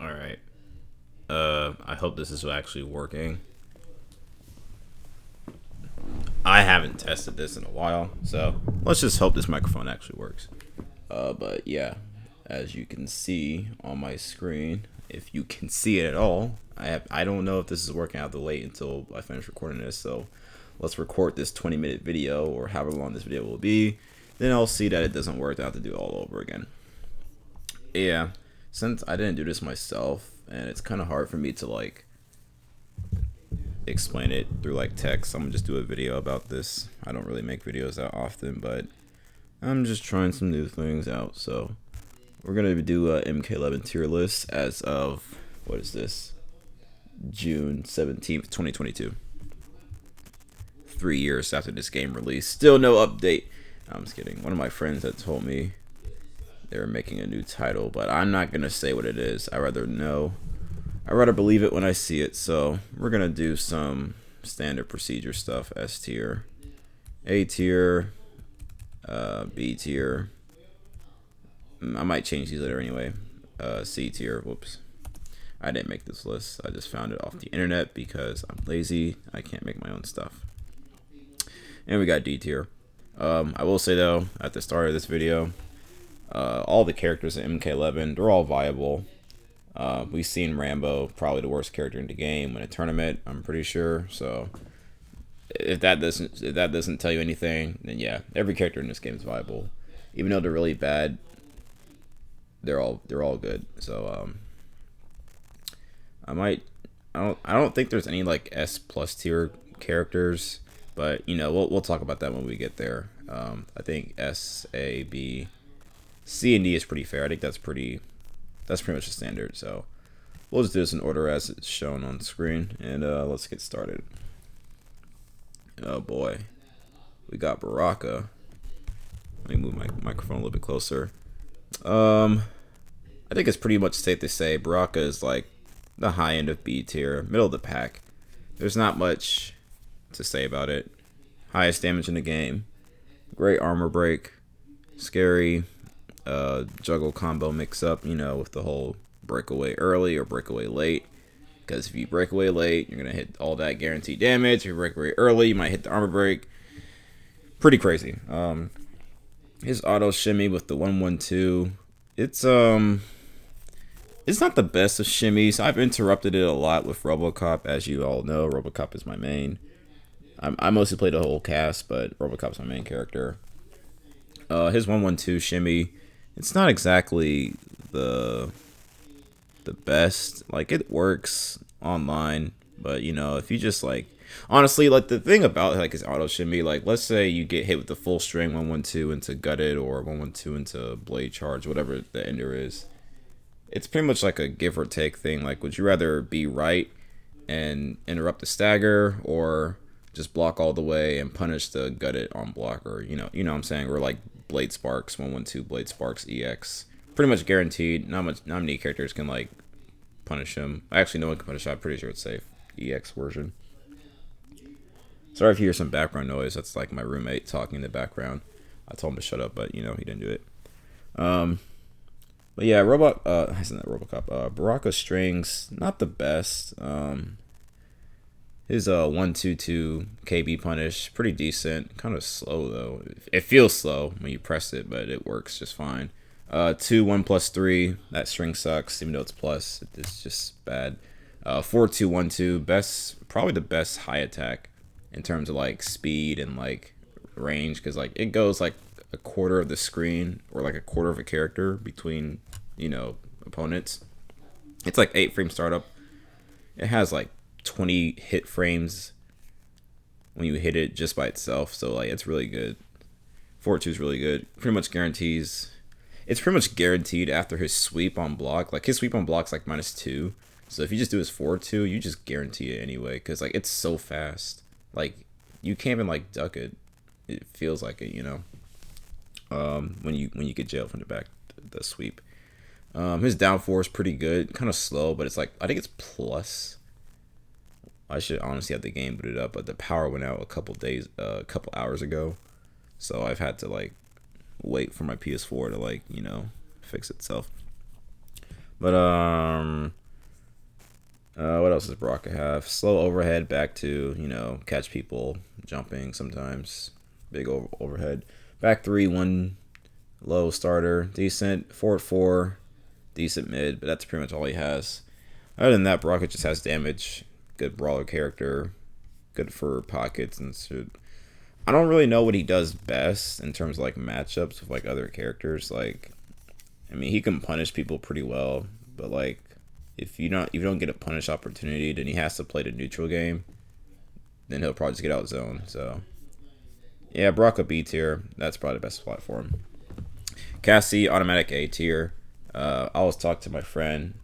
Alright. I hope this is actually working. I haven't tested this in a while, so let's just hope this microphone actually works. But yeah, as you can see on my screen, if you can see it at all, I don't know if this is working out the wait until I finish recording this, so let's record this 20-minute video or however long this video will be. Then I'll see that it doesn't work, I'll have to do it all over again. Yeah, since I didn't do this myself, and it's kind of hard for me to like explain it through like text, I'm gonna just do a video about this. I don't really make videos that often, but I'm just trying some new things out. So we're gonna do a MK11 tier list as of, what is this, June 17th 2022, 3 years after this game released. Still no update. I'm just kidding. One of my friends had told me they were making a new title, but I'm not gonna say what it is. I rather believe it when I see it. So we're gonna do some standard procedure stuff: S tier, A tier, B tier. I might change these later anyway. C tier. Whoops, I didn't make this list. I just found it off the internet because I'm lazy. I can't make my own stuff. And we got D tier. I will say though, at the start of this video, all the characters in MK11, they're all viable. We've seen Rambo, probably the worst character in the game, win a tournament, I'm pretty sure. So if that doesn't tell you anything, then yeah, every character in this game is viable. Even though they're really bad, they're all good. So I don't think there's any like S plus tier characters, but you know, we'll talk about that when we get there. I think S, A, B, C, and D is pretty fair. I think that's pretty much the standard. So we'll just do this in order as it's shown on the screen, and let's get started. Oh boy, we got Baraka. Let me move my microphone a little bit closer. I think it's pretty much safe to say Baraka is like the high end of B tier, middle of the pack. There's not much to say about it. Highest damage in the game, great armor break, scary juggle combo mix up, you know, with the whole breakaway early or breakaway late. Because if you break away late, you're gonna hit all that guaranteed damage. If you break away early, you might hit the armor break. Pretty crazy. His auto shimmy with the 112. It's not the best of shimmies. I've interrupted it a lot with Robocop, as you all know. Robocop is my main. I mostly play the whole cast, but Robocop's my main character. His 112 shimmy, it's not exactly the best. Like, it works online, but you know, if you just like, honestly, like the thing about like his auto shimmy, like let's say you get hit with the full string 112 into gutted or 112 into blade charge, whatever the ender is, it's pretty much like a give or take thing. Like, would you rather be right and interrupt the stagger, or just block all the way and punish the gutted on block? Or you know what I'm saying, or like blade sparks 112 blade sparks EX, pretty much guaranteed. Not many characters can like punish him. Actually, no one can punish him. I'm pretty sure it's safe. EX version. Sorry if you hear some background noise. That's like my roommate talking in the background. I told him to shut up, but you know, he didn't do it. But yeah, isn't that Robocop? Baraka strings, not the best. His 122 KB punish, pretty decent. Kind of slow though. It feels slow when you press it, but it works just fine. 1+3, that string sucks, even though it's plus. It's just bad. 4-2-1-2, probably the best high attack in terms of like speed and like range, because like it goes like a quarter of the screen or like a quarter of a character between, you know, opponents. It's like 8 frame startup. It has like 20 hit frames when you hit it just by itself, so like it's really good. 4-2 is really good. Pretty much guarantees. It's pretty much guaranteed after his sweep on block. Like his sweep on block's like -2. So if you just do his 4-2, you just guarantee it anyway, because like it's so fast. Like you can't even like duck it. It feels like it, you know. When you get jailed from the back, the sweep. His down 4 is pretty good. Kind of slow, but it's like, I think it's plus. I should honestly have the game booted up, but the power went out a couple hours ago, so I've had to like wait for my PS4 to like, you know, fix itself. But what else does Baraka have? Slow overhead back to, you know, catch people jumping sometimes. Big overhead. Back 3, 1 low starter. Decent. Forward 4. Decent mid. But that's pretty much all he has. Other than that, Baraka just has damage. Good brawler character. Good for pockets and shit. I don't really know what he does best in terms of like matchups with like other characters. Like, I mean, he can punish people pretty well, but like, if you don't get a punish opportunity, then he has to play the neutral game. Then he'll probably just get out zone. So, yeah, Baraka B tier. That's probably the best spot for him. Cassie automatic A tier. I was talking to my friend.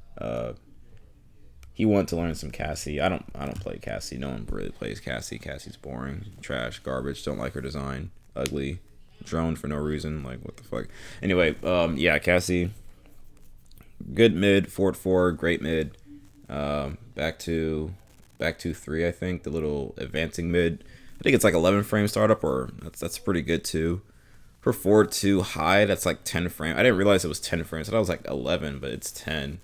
He wanted to learn some Cassie. I don't play Cassie. No one really plays Cassie. Cassie's boring, trash, garbage. Don't like her design. Ugly. Drone for no reason. Like, what the fuck. Anyway, yeah, Cassie. Good mid. Forward 4. Great mid. Back to 3, I think. The little advancing mid. I think it's like 11 frame startup, or that's pretty good too. For forward 2 high, that's like 10 frame. I didn't realize it was 10 frames. I thought it was like 11, but it's 10.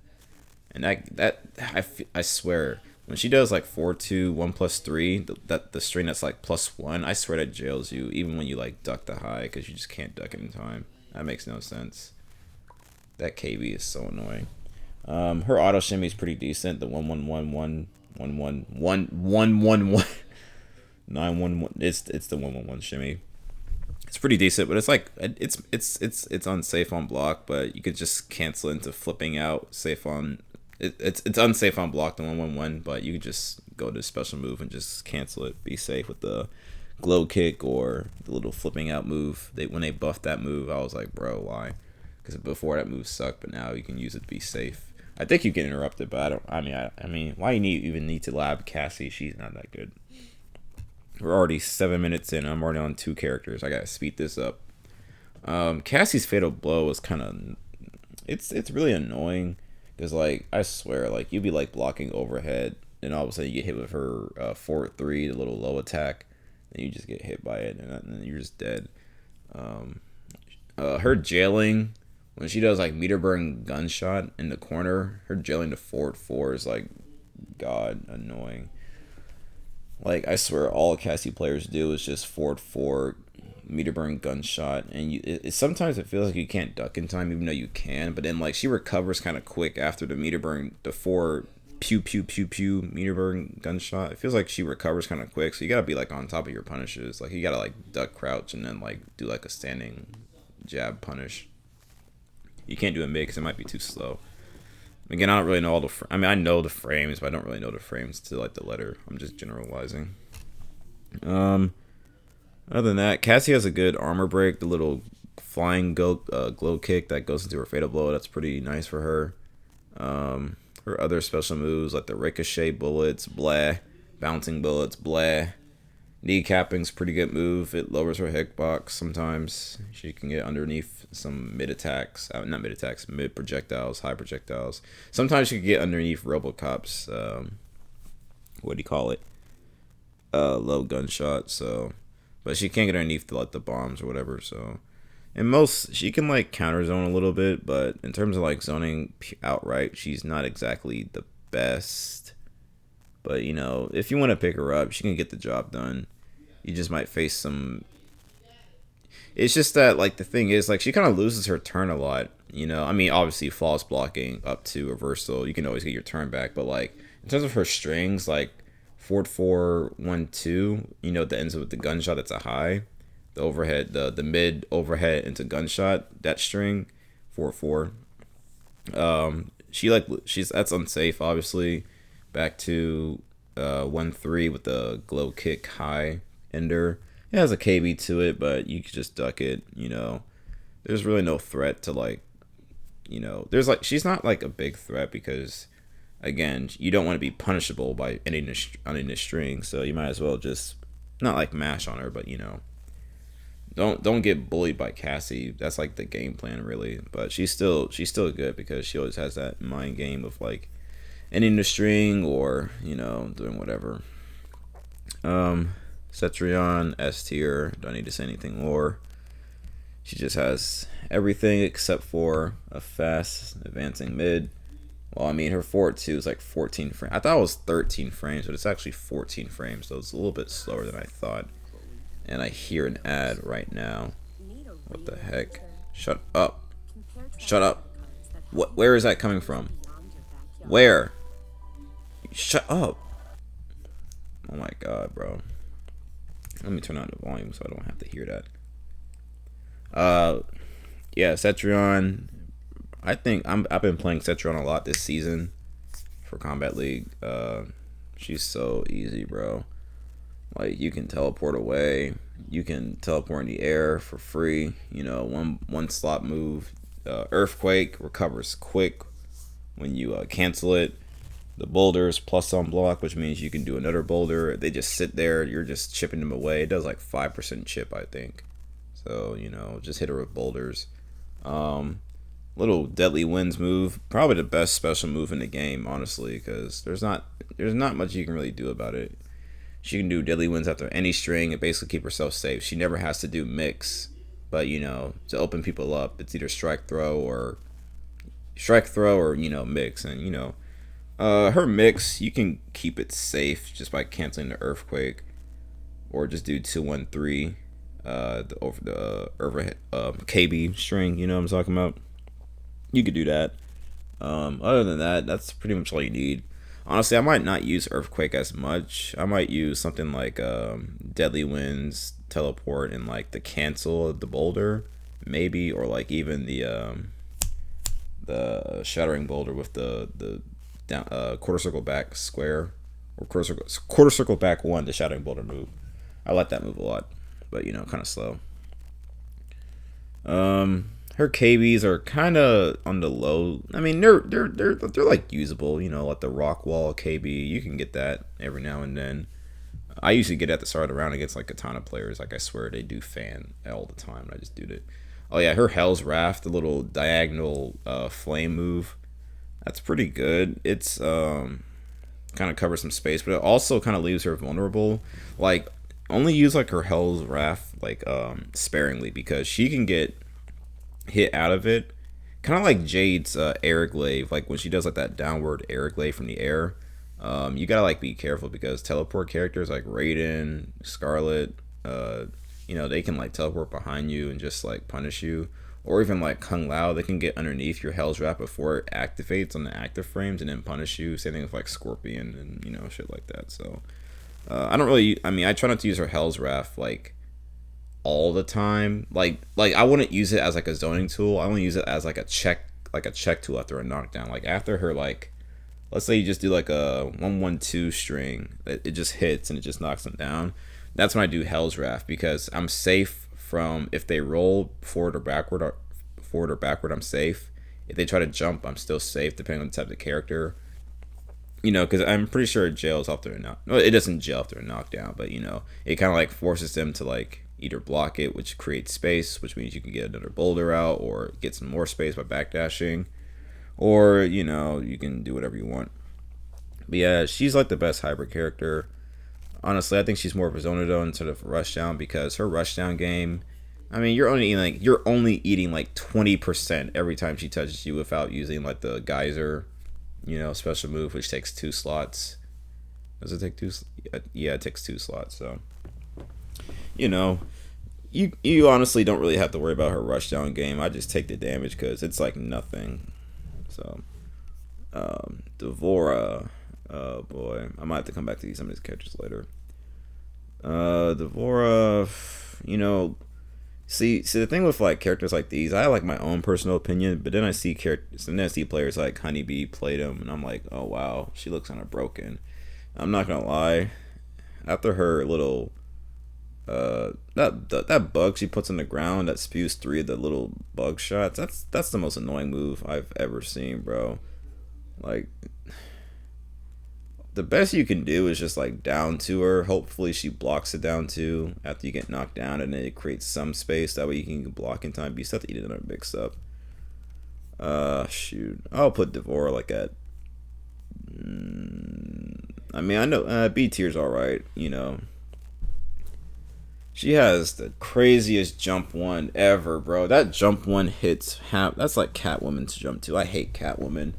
And I swear, when she does like 4-2, 1+3, the string that's like +1, I swear that jails you, even when you like duck the high, because you just can't duck it in time. That makes no sense. That KB is so annoying. Her auto shimmy is pretty decent. The 1-1-1-1, 1-1-1-1-1, 9-1-1. It's the 1-1-1 shimmy. It's pretty decent, but it's like it's unsafe on block, but you could just cancel into flipping out safe on. It's unsafe on block, the 1-1-1, but you could just go to special move and just cancel it. Be safe with the glow kick or the little flipping out move. When they buffed that move, I was like, bro, why? Because before that move sucked, but now you can use it to be safe. I think you get interrupted, but I mean, why you even need to lab Cassie? She's not that good. We're already 7 minutes in. I'm already on 2 characters. I gotta speed this up. Cassie's fatal blow is kind of, it's really annoying because like I swear, like you'd be like blocking overhead, and all of a sudden you get hit with her forward 3, the little low attack, and you just get hit by it, and then you're just dead. Her jailing when she does like meter burn gunshot in the corner, her jailing to forward 4 is like god annoying. Like, I swear all Cassie players do is just forward 4, meter burn gunshot, and sometimes it feels like you can't duck in time, even though you can, but then, like, she recovers kind of quick after the meter burn, the 4 pew pew pew pew meter burn gunshot. It feels like she recovers kind of quick, so you gotta be, like, on top of your punishes. Like, you gotta, like, duck crouch and then, like, do, like, a standing jab punish. You can't do it mid because it might be too slow. Again, I don't really know all the. I mean, I know the frames, but I don't really know the frames to like the letter. I'm just generalizing. Other than that, Cassie has a good armor break. The little flying glow kick that goes into her fatal blow. That's pretty nice for her. Her other special moves like the ricochet bullets, blah, bouncing bullets, blah. Kneecapping's pretty good move. It lowers her hitbox sometimes. She can get underneath some mid attacks. Not mid attacks, mid projectiles, high projectiles. Sometimes she can get underneath Robocop's, what do you call it? Low gunshot. So, but she can't get underneath like the bombs or whatever. So, and most she can like counter zone a little bit, but in terms of like zoning outright, she's not exactly the best. But you know, if you want to pick her up, she can get the job done. You just might face some. It's just that, like, the thing is, like, she kind of loses her turn a lot, you know? I mean, obviously, flawless blocking up to reversal, you can always get your turn back, but, like, in terms of her strings, like, forward 4, 1, 2, you know, that ends with the gunshot, that's a high. The overhead, the mid overhead into gunshot, that string, forward 4. That's unsafe, obviously. Back to 1-3 with the glow kick high ender. It has a KB to it, but you can just duck it, you know. There's really no threat to, like, you know, there's like, she's not like a big threat because, again, you don't want to be punishable by ending the string, so you might as well just not like mash on her, but you know, don't get bullied by Cassie. That's like the game plan, really. But she's still good because she always has that mind game of like ending the string or, you know, doing whatever. Cetrion, S tier. Don't need to say anything more. She just has everything except for a fast advancing mid. Well, I mean, her forward 2 is like 14 frames. I thought it was 13 frames, but it's actually 14 frames, so it's a little bit slower than I thought. And I hear an ad right now. What the heck? Shut up. Shut up. What? Where is that coming from? Where? Shut up. Oh my god, bro. Let me turn on the volume so I don't have to hear that. Yeah, Cetrion. I think I've been playing Cetrion a lot this season for Combat League. She's so easy, bro. Like, you can teleport away, you can teleport in the air for free. You know, one slot move. Earthquake recovers quick when you cancel it. The boulders plus some block, which means you can do another boulder. They just sit there. You're just chipping them away. It does like 5% chip, I think. So, you know, just hit her with boulders. Little deadly winds move, probably the best special move in the game, honestly, because there's not much you can really do about it. She can do deadly winds after any string and basically keep herself safe. She never has to do mix, but you know, to open people up, it's either strike throw or you know, mix. And you know, her mix, you can keep it safe just by canceling the earthquake, or just do 2-1-3, the overhead KB string. You know what I'm talking about? You could do that. Other than that, that's pretty much all you need. Honestly, I might not use Earthquake as much. I might use something like Deadly Winds, Teleport, and like the cancel of the boulder, maybe, or like even the Shattering Boulder with the down quarter circle back square, or quarter circle back 1, the Shattering Boulder move. I like that move a lot, but you know, kind of slow. Her KBs are kind of on the low. I mean, they're like usable, you know, like the rock wall KB. You can get that every now and then. I usually get at the start of the round against like Kitana players. Like, I swear they do fan all the time. I just do it. Oh yeah, her Hell's Wrath, the little diagonal flame move. That's pretty good. It's kind of covers some space, but it also kind of leaves her vulnerable. Like, only use like her Hell's Wrath like sparingly, because she can get hit out of it, kind of like Jade's air glaive. Like when she does like that downward air glaive from the air, you gotta like be careful, because teleport characters like Raiden, Skarlet, you know, they can like teleport behind you and just like punish you. Or even like Kung Lao, they can get underneath your Hell's Wrap before it activates on the active frames and then punish you. Same thing with like Scorpion and, you know, shit like that. So I don't really, I mean, I try not to use her Hell's Wrath like all the time. Like I wouldn't use it as like a zoning tool. I only use it as like a check tool after a knockdown. Like after her, like, let's say you just do like a 1-1-2 string, it just hits and it just knocks them down. That's when I do Hell's Wrath, because I'm safe from, if they roll forward or backward, I'm safe. If they try to jump, I'm still safe, depending on the type of character. You know, because I'm pretty sure it jails after a knock. No, it doesn't jail after a knockdown, but you know, it kind of like forces them to like either block it, which creates space, which means you can get another boulder out, or get some more space by backdashing, or you know, you can do whatever you want. But yeah, she's like the best hybrid character. Honestly, I think she's more of a Zonado instead of a Rushdown, because her Rushdown game, I mean, you're only eating like 20% every time she touches you without using like the geyser, you know, special move, which takes 2 slots. Does it take 2? Yeah, it takes 2 slots. So, you know, you honestly don't really have to worry about her Rushdown game. I just take the damage because it's like nothing. So, Devora. Oh boy, I might have to come back to some of these characters later. Devora, you know, see the thing with like characters like these, I have like my own personal opinion, but then I see characters, and then I see players like Honeybee played them, and I'm like, oh wow, she looks kind of broken. I'm not gonna lie, after her little that bug she puts on the ground that spews 3 of the little bug shots, that's the most annoying move I've ever seen, bro. Like, the best you can do is just like down to her. Hopefully she blocks it down too after you get knocked down, and then it creates some space, that way you can block in time. But you still have to eat another mix up. Shoot, I'll put Devora like at, I mean, I know B tier's alright, you know. She has the craziest jump 1 ever, bro. That jump 1 hits that's like Catwoman's jump 2. I hate Catwoman.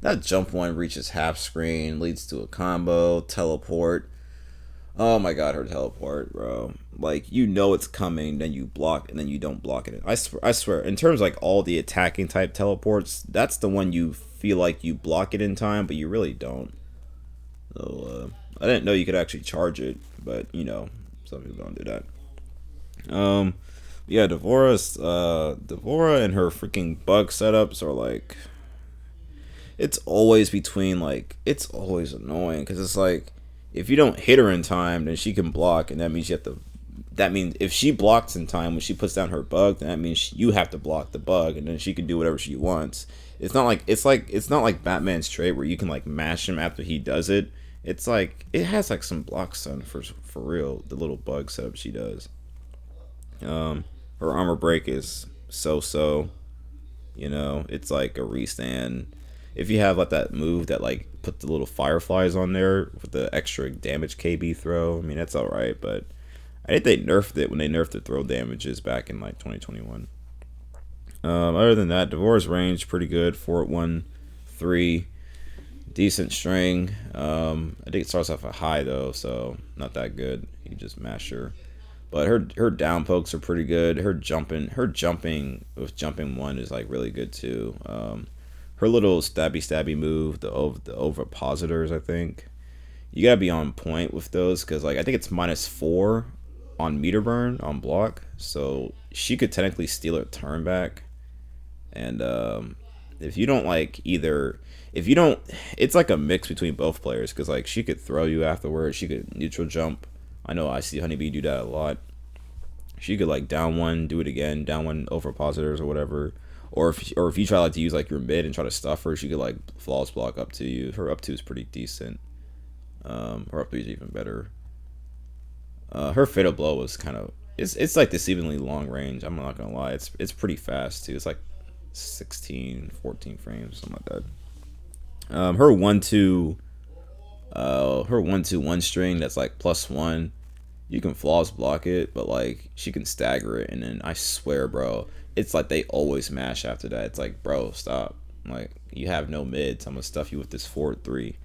That jump one reaches half screen, leads to a combo, teleport. Oh my god, her teleport, bro. Like, you know it's coming, then you block, and then you don't block it. I swear, in terms of like all the attacking type teleports, that's the one you feel like you block it in time, but you really don't. So, I didn't know you could actually charge it, but you know, some people don't do that. Yeah, Devora and her freaking bug setups are like, it's always between like, it's always annoying because it's like, if you don't hit her in time, then she can block, and that means you have to. That means if she blocks in time when she puts down her bug, then that means you have to block the bug, and then she can do whatever she wants. It's not like Batman's trait where you can like mash him after he does it. It's like it has like some block stun for real. The little bug setup she does. Her armor break is so. You know, it's like a restand. If you have like that move that like put the little fireflies on there with the extra damage KB throw, I mean that's alright, but I think they nerfed it when they nerfed the throw damages back in like 2021. Other than that, Devora's range pretty good. 4 at 1, 3, decent string. I think it starts off a high though, so not that good. You just mash her. But her down pokes are pretty good. Her jumping with jumping one is like really good too. Her little stabby move, the ovipositors, I think. You gotta be on point with those because like I think it's -4 on meter burn on block, so she could technically steal her turn back. And if you don't like either, if you don't, it's like a mix between both players because like she could throw you afterwards, she could neutral jump. I know I see Honeybee do that a lot. She could like down one, do it again, down one ovipositors or whatever. Or if you try like to use like your mid and try to stuff her, she could like flawless block up to you. Her up to is pretty decent. Her up to is even better. Her fatal blow was kind of it's like deceivingly long range. I'm not gonna lie, it's pretty fast too. It's like 16, 14 frames, something like that. Her 1-2, her 1-2-1 string that's like +1. You can flawless block it, but like she can stagger it, and then I swear, bro, it's like they always mash after that. It's like, bro, stop. Like, you have no mids. I'm gonna stuff you with this 4-3.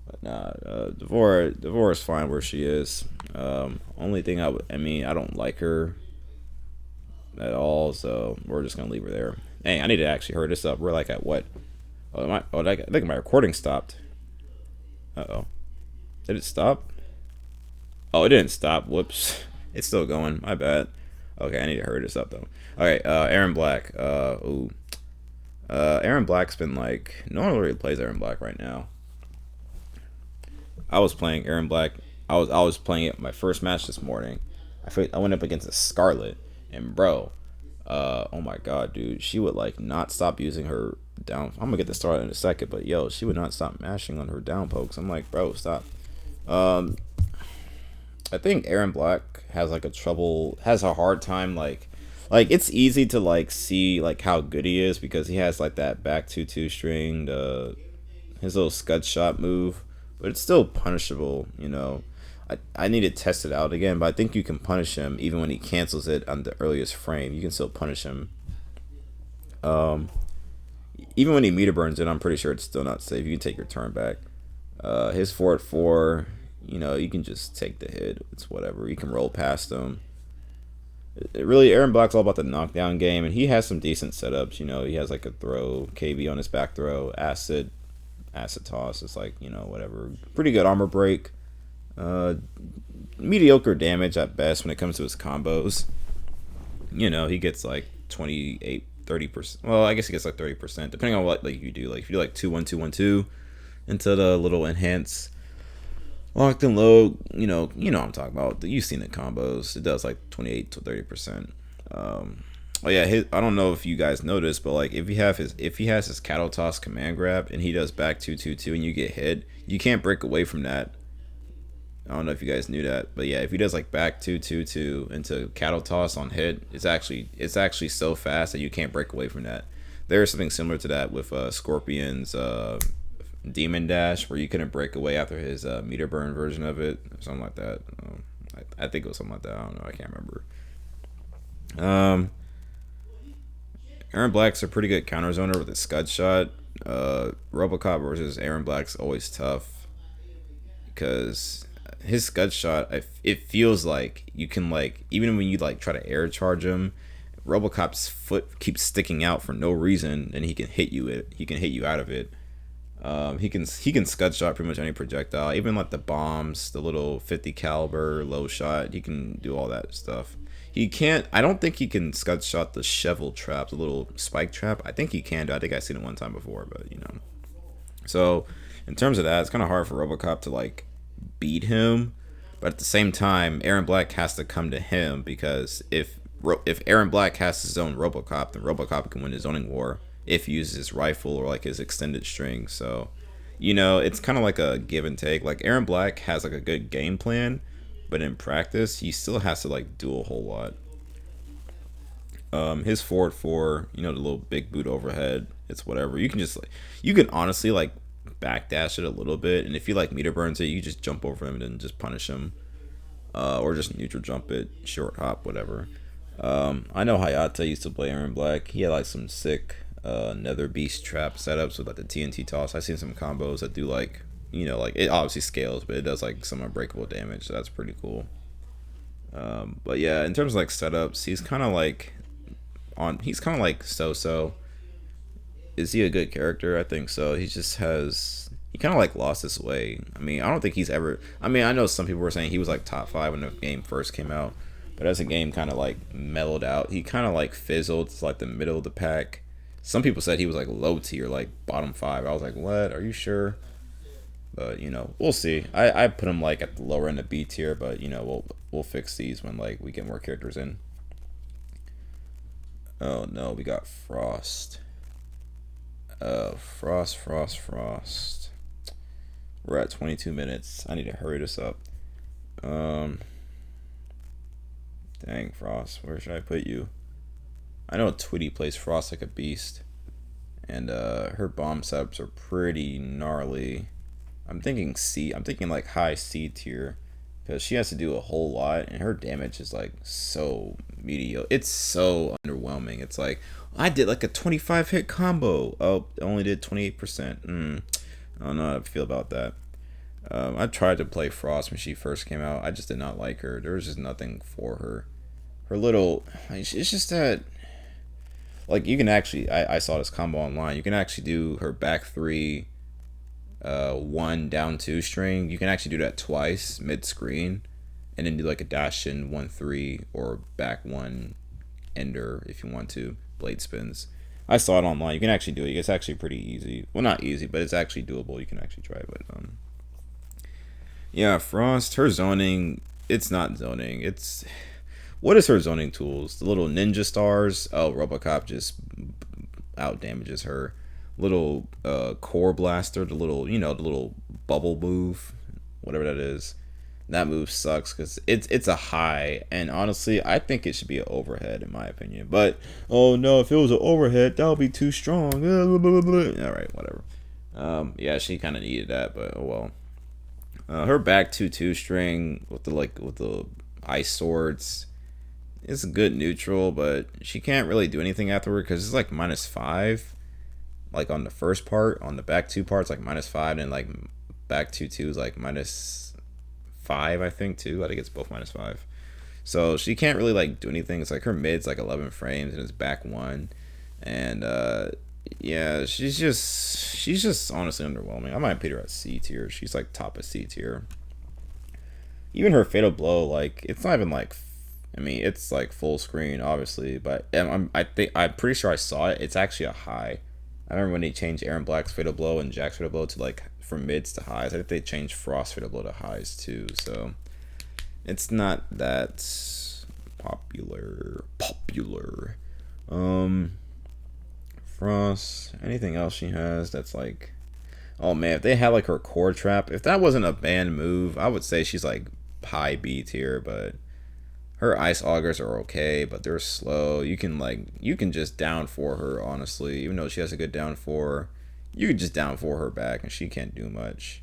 But nah, Devora's fine where she is. Only thing I mean, I don't like her at all, so we're just gonna leave her there. Hey, I need to actually hurry this up. We're like at what? I think my recording stopped. Uh-oh. Did it stop? Oh, it didn't stop. Whoops. It's still going. My bad. Okay, I need to hurry this up, though. Okay, Erron Black. Erron Black's been like... No one really plays Erron Black right now. I was playing Erron Black. I was playing it my first match this morning. I went up against a Skarlet. And, bro... oh my god, dude. She would, like, not stop using her down... I'm gonna get this started in a second, but, yo, she would not stop mashing on her down pokes. I'm like, bro, stop. I think Erron Black has like has a hard time like it's easy to like see like how good he is because he has like that back 2-2 string, his little scud shot move, but it's still punishable, you know. I need to test it out again, but I think you can punish him even when he cancels it on the earliest frame. You can still punish him. Even when he meter burns it, I'm pretty sure it's still not safe. You can take your turn back. His 4 at 4. You know, you can just take the hit. It's whatever. You can roll past him. Really, Erron Black's all about the knockdown game, and he has some decent setups. You know, he has like a throw, KB on his back throw, acid toss. It's like, you know, whatever. Pretty good armor break. Mediocre damage at best when it comes to his combos. You know, he gets like 28, 30%. Well, I guess he gets like 30%, depending on what like you do. Like if you do like 2-1-2-1-2 into the little enhance. Locked and low, you know what I'm talking about. You've seen the combos. It does like 28 to 30%. Oh yeah, I don't know if you guys noticed, but like if he has his cattle toss command grab and he does back 2-2-2 and you get hit, you can't break away from that. I don't know if you guys knew that, but yeah, if he does like back 2-2-2 into cattle toss on hit, it's actually so fast that you can't break away from that. There's something similar to that with Scorpion's Demon Dash, where you couldn't break away after his meter burn version of it, or something like that. I think it was something like that. I don't know. I can't remember. Erron Black's a pretty good counter zoner with his scud shot. Robocop versus Erron Black's always tough because his scud shot, it feels like you can like even when you like try to air charge him, Robocop's foot keeps sticking out for no reason, and he can hit you it. He can hit you out of it. He can scud shot pretty much any projectile, even like the bombs, the little 50 caliber low shot. He can do all that stuff. He can't. I don't think he can scud shot the shovel trap, the little spike trap. I think he can. I think I've seen it one time before, but you know. So in terms of that, it's kind of hard for RoboCop to like beat him. But at the same time, Erron Black has to come to him because if Erron Black has his own RoboCop, then RoboCop can win his zoning war if he uses his rifle or like his extended string. So, you know, it's kind of like a give and take. Like Erron Black has like a good game plan, but in practice, he still has to like do a whole lot. His forward four, you know, the little big boot overhead, it's whatever. You can just like, you can honestly like backdash it a little bit, and if you like meter burns it, you just jump over him and then just punish him, or just neutral jump it, short hop, whatever. I know Hayata used to play Erron Black. He had like some sick Nether Beast trap setups with like the TNT toss. I've seen some combos that do like, you know, like it obviously scales, but it does like some unbreakable damage. So that's pretty cool. But yeah, in terms of like setups, he's kind of like he's kind of like so. Is he a good character? I think so. He kind of like lost his way. I mean, I don't think he's ever. I mean, I know some people were saying he was like top 5 when the game first came out, but as the game kind of like mellowed out, he kind of like fizzled to like the middle of the pack. Some people said he was like low tier, like bottom 5. I was like, what? Are you sure? But you know, we'll see. I put him like at the lower end of B tier, but you know, we'll fix these when like we get more characters in. Oh no, we got Frost. Frost. We're at 22 minutes. I need to hurry this up. Dang, Frost. Where should I put you? I know Twitty plays Frost like a beast. And her bomb setups are pretty gnarly. I'm thinking C. I'm thinking like high C tier. Because she has to do a whole lot. And her damage is like so mediocre. It's so underwhelming. It's like, I did like a 25 hit combo. Oh, it only did 28%. I don't know how I feel about that. I tried to play Frost when she first came out. I just did not like her. There was just nothing for her. Her little, it's just that, like you can actually, I saw this combo online. You can actually do her back 3, 1 down 2 string. You can actually do that twice mid screen, and then do like a dash in 1-3 or back 1 ender if you want to. Blade spins. I saw it online. You can actually do it. It's actually pretty easy. Well, not easy, but it's actually doable. You can actually try it. But yeah, Frost. Her zoning. It's not zoning. It's what is her zoning tools? The little ninja stars. Oh, RoboCop just out damages her. Little core blaster. The little the little bubble move, whatever that is. That move sucks because it's a high, and honestly, I think it should be an overhead in my opinion. But oh no, if it was an overhead, that would be too strong. All right, whatever. Yeah, she kind of needed that, but oh well. Her back 2-2 string with the ice swords is a good neutral, but she can't really do anything afterward because it's like -5. Like on the first part, on the back 2 parts, like -5, and like back 2-2 is like -5, I think too. I think it's both -5. So she can't really like do anything. It's like her mid's like 11 frames and it's back 1, and yeah, she's just honestly underwhelming. I might put her at C tier. She's like top of C tier. Even her fatal blow, like it's not even like, I mean, it's like full screen obviously, but I'm pretty sure I saw it. It's actually a high. I remember when they changed Erron Black's fatal blow and Jack's fatal blow to like from mids to highs. I think they changed Frost fatal blow to highs too. So it's not that popular. Frost. Anything else she has that's like, oh man, if they had like her core trap, if that wasn't a banned move, I would say she's like high B tier. But her ice augers are okay, but they're slow. You can just down 4 her, honestly. Even though she has a good down 4, you can just down 4 her back and she can't do much.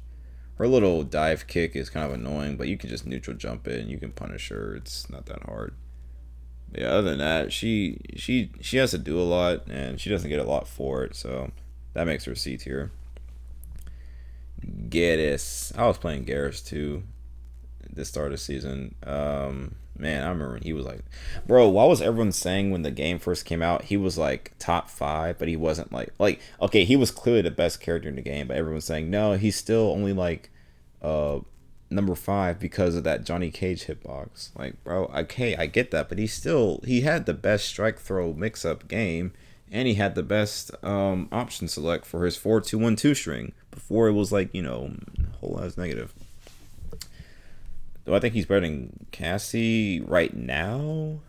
Her little dive kick is kind of annoying, but you can just neutral jump it and you can punish her. It's not that hard. Yeah, other than that, she has to do a lot and she doesn't get a lot for it. So That makes her C tier. Geras. I was playing Geras too this start of the season. Man, I remember when he was like, bro, why was everyone saying when the game first came out he was like top 5, but he wasn't like okay, he was clearly the best character in the game, but everyone's saying no, he's still only like uh number 5 because of that Johnny Cage hitbox. Like, bro, okay, I get that, but he had the best strike throw mix up game, and he had the best option select for his 4-2-1-2 string before it was like, whole ass negative. Do I think he's better than Cassie right now?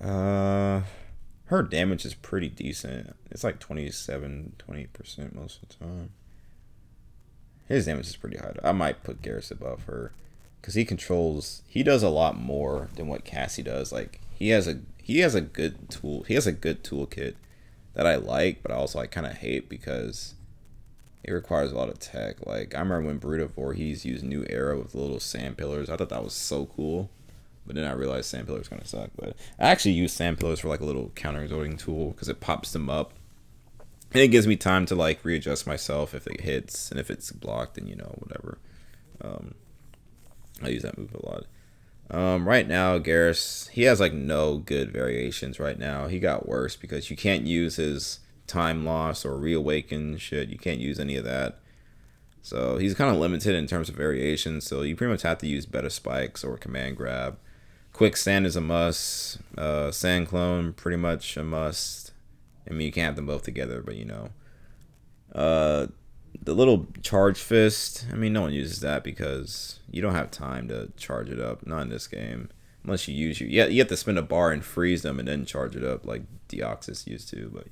Her damage is pretty decent. It's like 27-28% most of the time. His damage is pretty high. I might put Geras above her because he does a lot more than what Cassie does. Like, he has a good tool. He has a good toolkit that I like, but also I kind of hate because it requires a lot of tech. Like, I remember when Bruta Voorhees used New Era with little sand pillars. I thought that was so cool. But then I realized sand pillars kind of suck. But I actually use sand pillars for like a little counter exorting tool because it pops them up. And it gives me time to like readjust myself if it hits. And if it's blocked, then whatever. I use that move a lot. Right now, Geras, he has like no good variations right now. He got worse because you can't use his time loss or reawaken shit. You can't use any of that. So he's kind of limited in terms of variations. So you pretty much have to use better spikes or command grab. Quicksand is a must. Sand clone, pretty much a must. I mean, you can't have them both together, but the little charge fist, I mean, no one uses that because you don't have time to charge it up. Not in this game. Unless you use you have to spin a bar and freeze them and then charge it up like Deoxys used to, but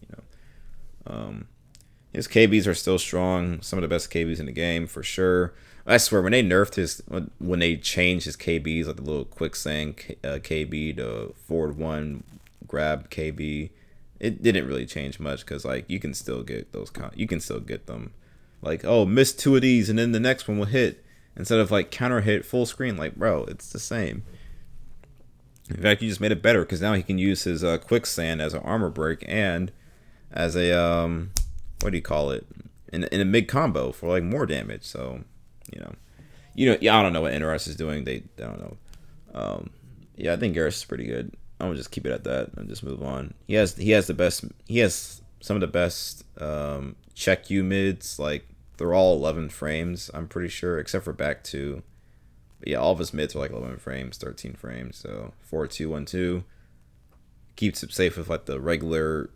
his KBs are still strong. Some of the best KBs in the game for sure. I swear, when they changed his KBs, like the little quicksand KB to forward 1 grab KB, it didn't really change much because like you can still get them. Like, oh, miss 2 of these and then the next one will hit instead of like counter hit full screen. Like, bro, it's the same. In fact, you just made it better because now he can use his quicksand as an armor break and as a what do you call it, in a mid combo for like more damage. So I don't know what NRS is doing. I don't know. Yeah, I think Geras is pretty good. I'm gonna just keep it at that and just move on. He has some of the best check you mids. Like, they're all 11 frames, I'm pretty sure, except for back 2. But yeah, all of his mids are like 11 frames, 13 frames. So 4-2-1-2 keeps it safe with like the regular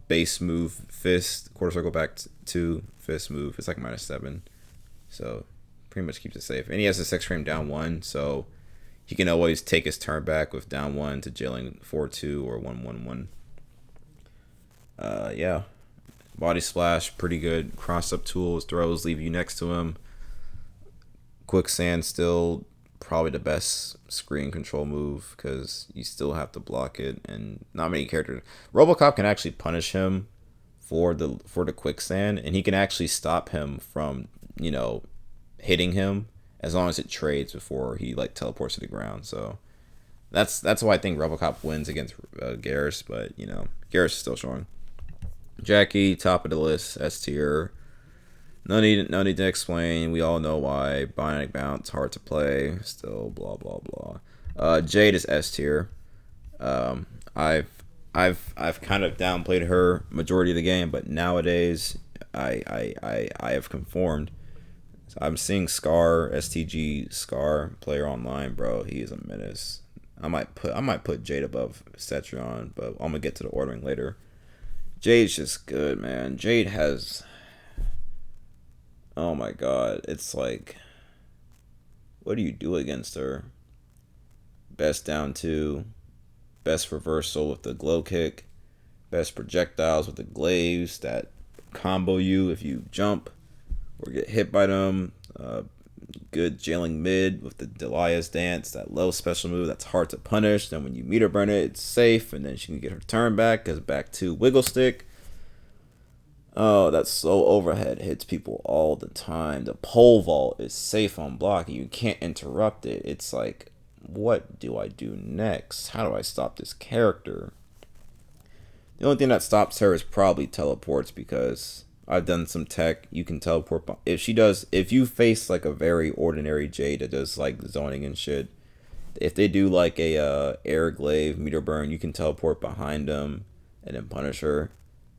base move fist, quarter circle back 2 fist move. It's like -7, so pretty much keeps it safe. And he has a 6 frame down 1, so he can always take his turn back with down 1 to jailing 4-2 or 1-1-1. Yeah, body splash pretty good. Cross up tools, throws leave you next to him. Quicksand still probably the best screen control move because you still have to block it, and not many characters. Robocop can actually punish him for the quicksand, and he can actually stop him from hitting him as long as it trades before he like teleports to the ground. So that's why I think Robocop wins against Geras, but Geras is still strong. Jackie, top of the list, S tier. No need to explain. We all know why. Bionic Bounce, hard to play. Still, blah blah blah. Jade is S tier. I've kind of downplayed her majority of the game, but nowadays I have conformed. I'm seeing STG Scar player online, bro. He is a menace. I might put Jade above Cetrion, but I'm gonna get to the ordering later. Jade's just good, man. Jade has, oh my god, it's like, what do you do against her? Best down 2, best reversal with the glow kick, best projectiles with the glaives that combo you if you jump or get hit by them. Good jailing mid with the Delia's dance, that low special move that's hard to punish. Then when you meter burn it, it's safe, and then she can get her turn back because back 2 wiggle stick. Oh, that slow overhead hits people all the time. The pole vault is safe on block. You can't interrupt it. It's like, what do I do next? How do I stop this character? The only thing that stops her is probably teleports because I've done some tech. You can teleport. If she does, if you face like a very ordinary Jade that does like zoning and shit, if they do like a air glaive meter burn, you can teleport behind them and then punish her.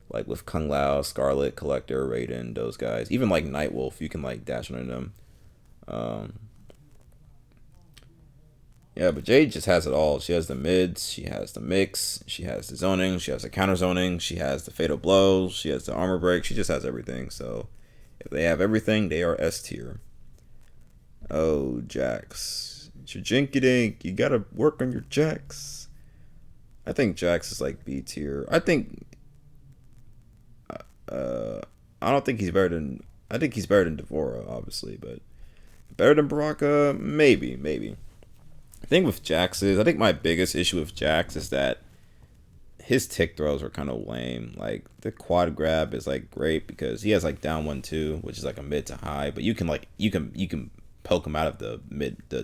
Like with Kung Lao, Skarlet, Collector, Raiden, those guys. Even like Nightwolf, you can like dash under them. Um, yeah, but Jade just has it all. She has the mids, she has the mix, she has the zoning, she has the counter zoning, she has the fatal blow, she has the armor break. She just has everything. So if they have everything, they are S tier. Oh, Jax. It's your jinky dink. You gotta work on your Jax. I think Jax is like B tier. I don't think he's better than. I think he's better than Devora, obviously, but better than Baraka, maybe, maybe. The thing with Jax is, I think my biggest issue with Jax is that his tick throws are kind of lame. Like the quad grab is like great because he has like down 1-2, which is like a mid to high, but you can poke him out of the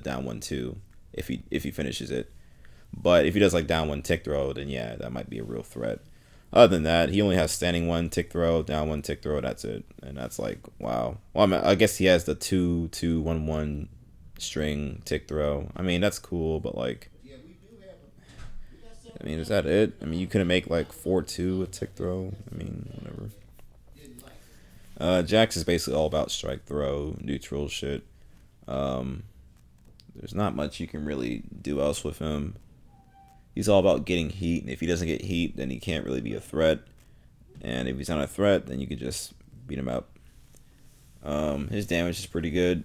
down 1-2 if he finishes it. But if he does like down 1 tick throw, then yeah, that might be a real threat. Other than that, he only has standing 1 tick throw, down 1 tick throw. That's it, and that's like wow. Well, I guess he has the 2-2-1-1 string tick throw. I mean, that's cool, but like, I mean, is that it? I mean, you couldn't make like 4-2 with tick throw. I mean, whatever. Jax is basically all about strike throw, neutral shit. Um, there's not much you can really do else with him. He's all about getting heat, and if he doesn't get heat, then he can't really be a threat. And if he's not a threat, then you could just beat him up. His damage is pretty good.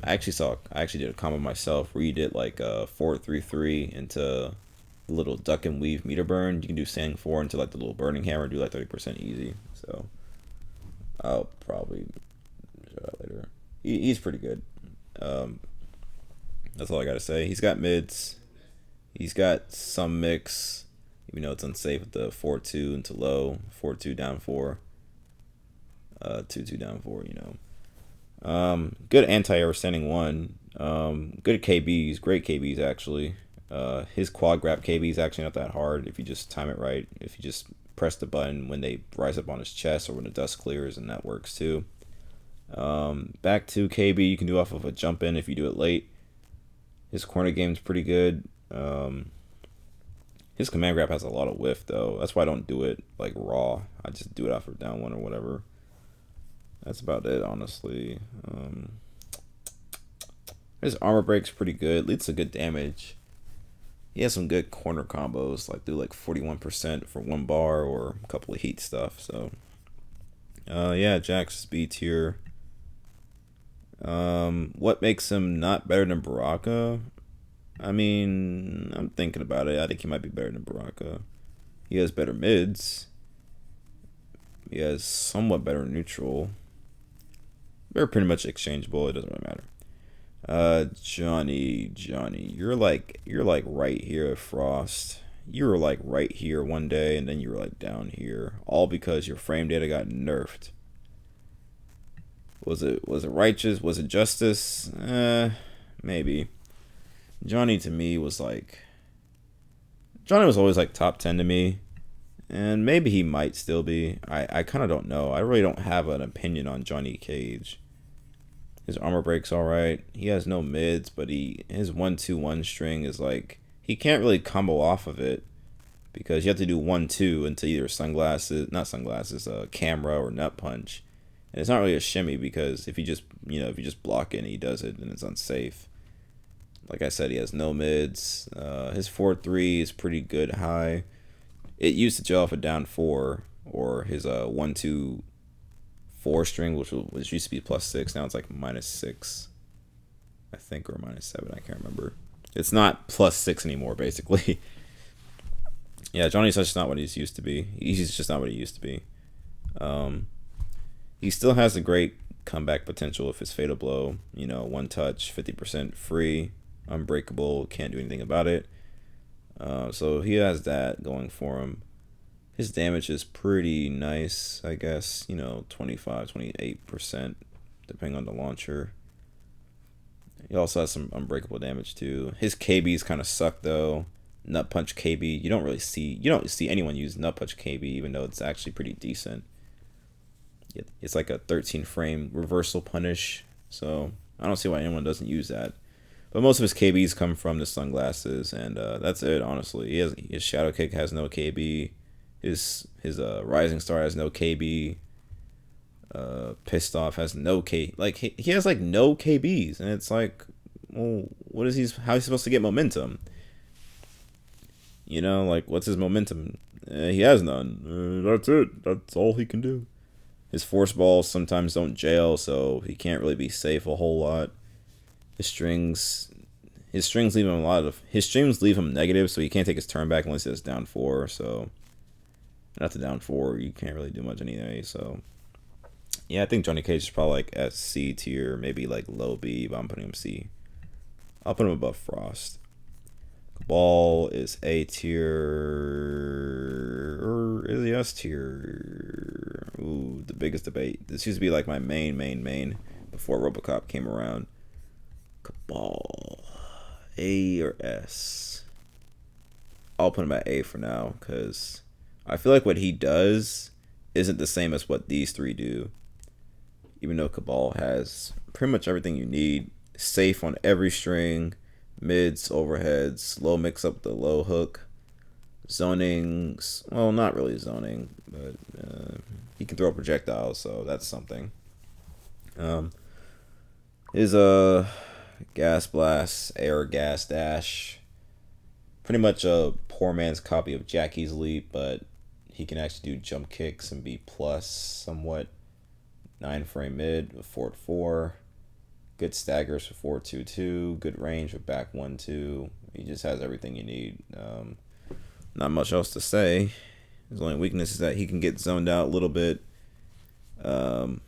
I actually did a combo myself where you did like a 4-3-3 into the little duck and weave meter burn. You can do Sang 4 into like the little burning hammer, do like 30% easy. So I'll probably show that later. He's pretty good. That's all I gotta say. He's got mids. He's got some mix, even though it's unsafe with the 4-2 into low, 4-2 down 4, 2-2 down 4, you know. Good anti-air standing 1. Good KBs, great KBs actually. His quad grab KB is actually not that hard if you just time it right. If you just press the button when they rise up on his chest or when the dust clears, and that works too. Back to KB, you can do off of a jump in if you do it late. His corner game's pretty good. His command grab has a lot of whiff though. That's why I don't do it like raw. I just do it off of down 1 or whatever. That's about it, honestly. His armor break's pretty good. Leads to good damage. He has some good corner combos, like do like 41% for 1 bar or a couple of heat stuff. So, yeah, Jax is B tier. What makes him not better than Baraka? I mean, I'm thinking about it. I think he might be better than Baraka. He has better mids. He has somewhat better neutral. They're pretty much exchangeable. It doesn't really matter. Johnny, you're like right here at Frost. You were like right here one day, and then you were like down here, all because your frame data got nerfed. Was it righteous? Was it justice? Maybe. Johnny to me was like, Johnny was always like top 10 to me, and maybe he might still be. I kind of don't know. I really don't have an opinion on Johnny Cage. His armor break's alright. He has no mids, but his 1-2-1 string is like, he can't really combo off of it because you have to do 1-2 into either camera or nut punch. And it's not really a shimmy because if you just block it and he does it, then it's unsafe. Like I said, he has no mids. His 4-3 is pretty good high. It used to gel off a down 4, or his 1-2-4 string, which used to be +6. Now it's like -6, I think, or -7. I can't remember. It's not +6 anymore, basically. Yeah, Johnny's just not what he's used to be. He's just not what he used to be. He still has a great comeback potential if his fatal blow. 1 touch, 50% free, unbreakable, can't do anything about it. So he has that going for him. His damage is pretty nice, I guess. 25, 28%, depending on the launcher. He also has some unbreakable damage too. His KBs kind of suck though. Nut Punch KB. You don't see anyone use Nut Punch KB, even though it's actually pretty decent. It's like a 13 frame reversal punish, so I don't see why anyone doesn't use that. But most of his KBs come from the sunglasses, and that's it. Honestly, his Shadow Kick has no KB. His Rising Star has no KB. Pissed Off has no K. Like he has like no KBs, and it's like, well, how is he supposed to get momentum? You know, like what's his momentum? He has none. That's it. That's all he can do. His force balls sometimes don't jail, so he can't really be safe a whole lot. His strings leave him negative, so he can't take his turn back unless it's down 4. So not the down 4, you can't really do much anyway. So yeah, I think Johnny Cage is probably like at C tier, maybe like low B, but I'm putting him C. I'll put him above Frost. Kabal is A tier, or is he S tier? Ooh, the biggest debate. This used to be like my main before Robocop came around. Kabal, A or S? I'll put him at A for now, because I feel like what he does isn't the same as what these three do. Even though Kabal has pretty much everything you need, safe on every string, mids, overheads, low mix up the low hook, zoning, well, not really zoning, but he can throw projectiles, so that's something. His gas blast, air gas dash, pretty much a poor man's copy of Jackie's leap, but he can actually do jump kicks and be plus somewhat. 9 frame mid with forward 4, good staggers for 4-2-2, good range with back 1-2. He just has everything you need. Not much else to say. His only weakness is that he can get zoned out a little bit. Him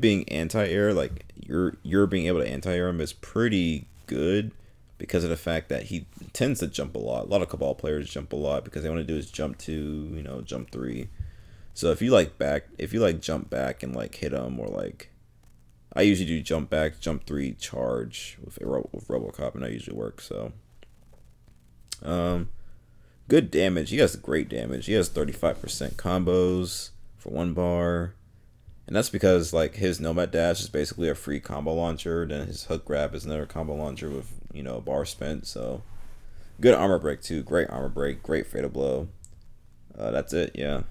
being anti-air, like you're being able to anti-air him is pretty good because of the fact that he tends to jump a lot. A lot of Kabal players jump a lot because they want to do is jump 2, jump 3. So if you jump back and like hit him, or like I usually do jump back, jump 3, charge with Robocop, and that usually works. So good damage. He has great damage. He has 35% combos for 1 bar. And that's because like his Nomad Dash is basically a free combo launcher. Then his hook grab is another combo launcher with, bar spent. So good armor break too. Great armor break. Great fatal blow. That's it. Yeah.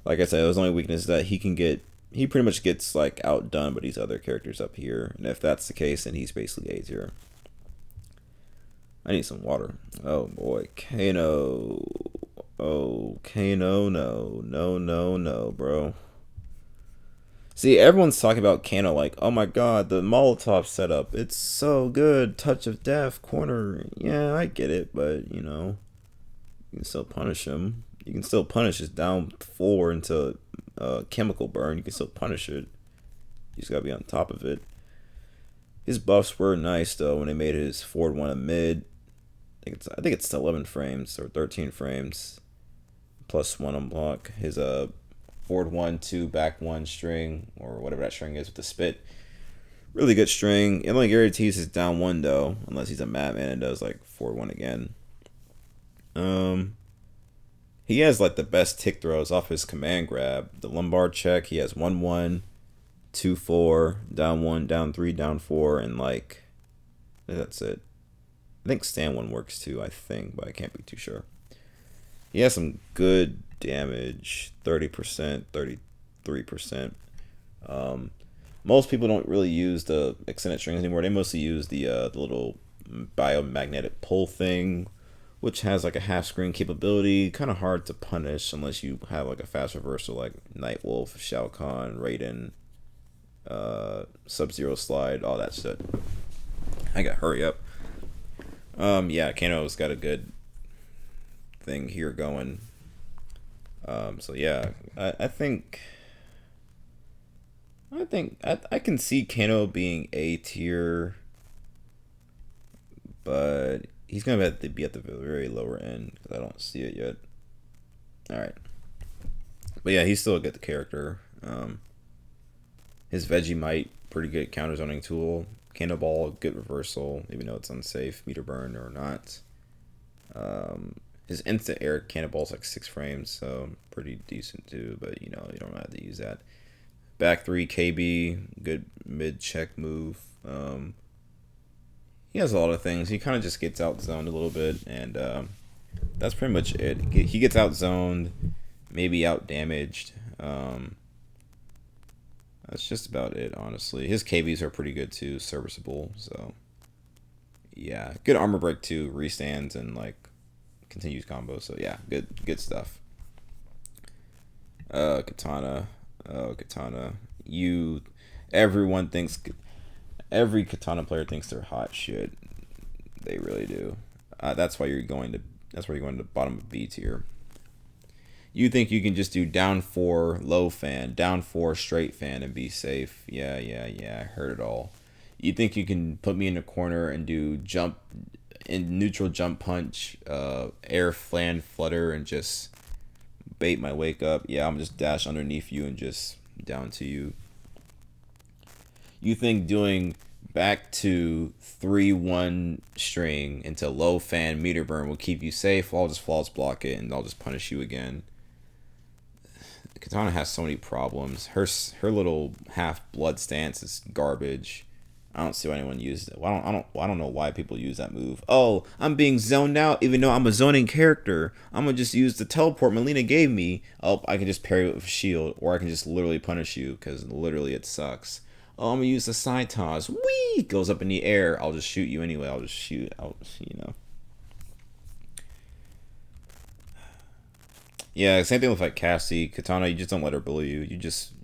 Like I said, his only weakness is that he pretty much gets like outdone by these other characters up here. And if that's the case, then he's basically A tier. I need some water. Oh boy, Kano. Oh, Kano, no, bro. See, everyone's talking about Kano like, oh my god, the Molotov setup, it's so good, touch of death, corner, yeah, I get it, but, you can still punish him. You can still punish his down 4 into chemical burn, you can still punish it. You just gotta be on top of it. His buffs were nice, though, when they made his forward 1 a mid. I think it's 11 frames, or 13 frames, plus 1 on block. His forward 1, 2, back 1 string, or whatever that string is with the spit. Really good string. It only guarantees his down 1 though, unless he's a madman and does like forward 1 again. He has like the best tick throws off his command grab. The lumbar check, he has 1-1, 2-4, down 1, down 3, down 4, and like that's it. I think stand 1 works too, I think, but I can't be too sure. He has some good damage, 30%, 33%. Most people don't really use the extended strings anymore. They mostly use the little biomagnetic pull thing, which has like a half screen capability. Kind of hard to punish unless you have like a fast reversal like Nightwolf, Shao Kahn, Raiden, Sub-Zero slide, all that shit. I got hurry up. Yeah, Kano's got a good thing here going. So yeah, I think I can see Kano being A tier, but he's gonna have to be at the very lower end because I don't see it yet. All right, but yeah, he's still a good character. His Vegemite, pretty good counter zoning tool. Cannonball, good reversal, even though it's unsafe, meter burn or not. His instant air cannonball's like 6 frames, so pretty decent too, but you know, you don't have to use that. Back 3 KB, good mid check move. He has a lot of things. He kind of just gets out zoned a little bit, and that's pretty much it. He gets out zoned, maybe out damaged. That's just about it, honestly. His KBs are pretty good too, serviceable. So yeah, good armor break too, restands and like continues combos. So yeah, good stuff. Kitana, Kitana. Everyone thinks, every Kitana player thinks they're hot shit. They really do. That's why you're going to bottom of B tier. You think you can just do down 4 low fan, down 4 straight fan and be safe. Yeah, I heard it all. You think you can put me in a corner and do jump in neutral jump punch, air fan flutter and just bait my wake up. Yeah, I'm just dash underneath you and just down to you. You think doing back to 3-1 string into low fan meter burn will keep you safe? Well, I'll just flawless block it and I'll just punish you again. Kitana has so many problems. Her little half blood stance is garbage. I don't see why anyone used it. I don't know why people use that move. Oh, I'm being zoned out even though I'm a zoning character. I'm gonna just use the teleport Mileena gave me. Oh, I can just parry it with shield, or I can just literally punish you because literally it sucks. Oh, I'm gonna use the side toss. Whee! Goes up in the air. I'll just shoot you anyway. I'll just shoot. Yeah, same thing with like Cassie, Kitana. You just don't let her bully you.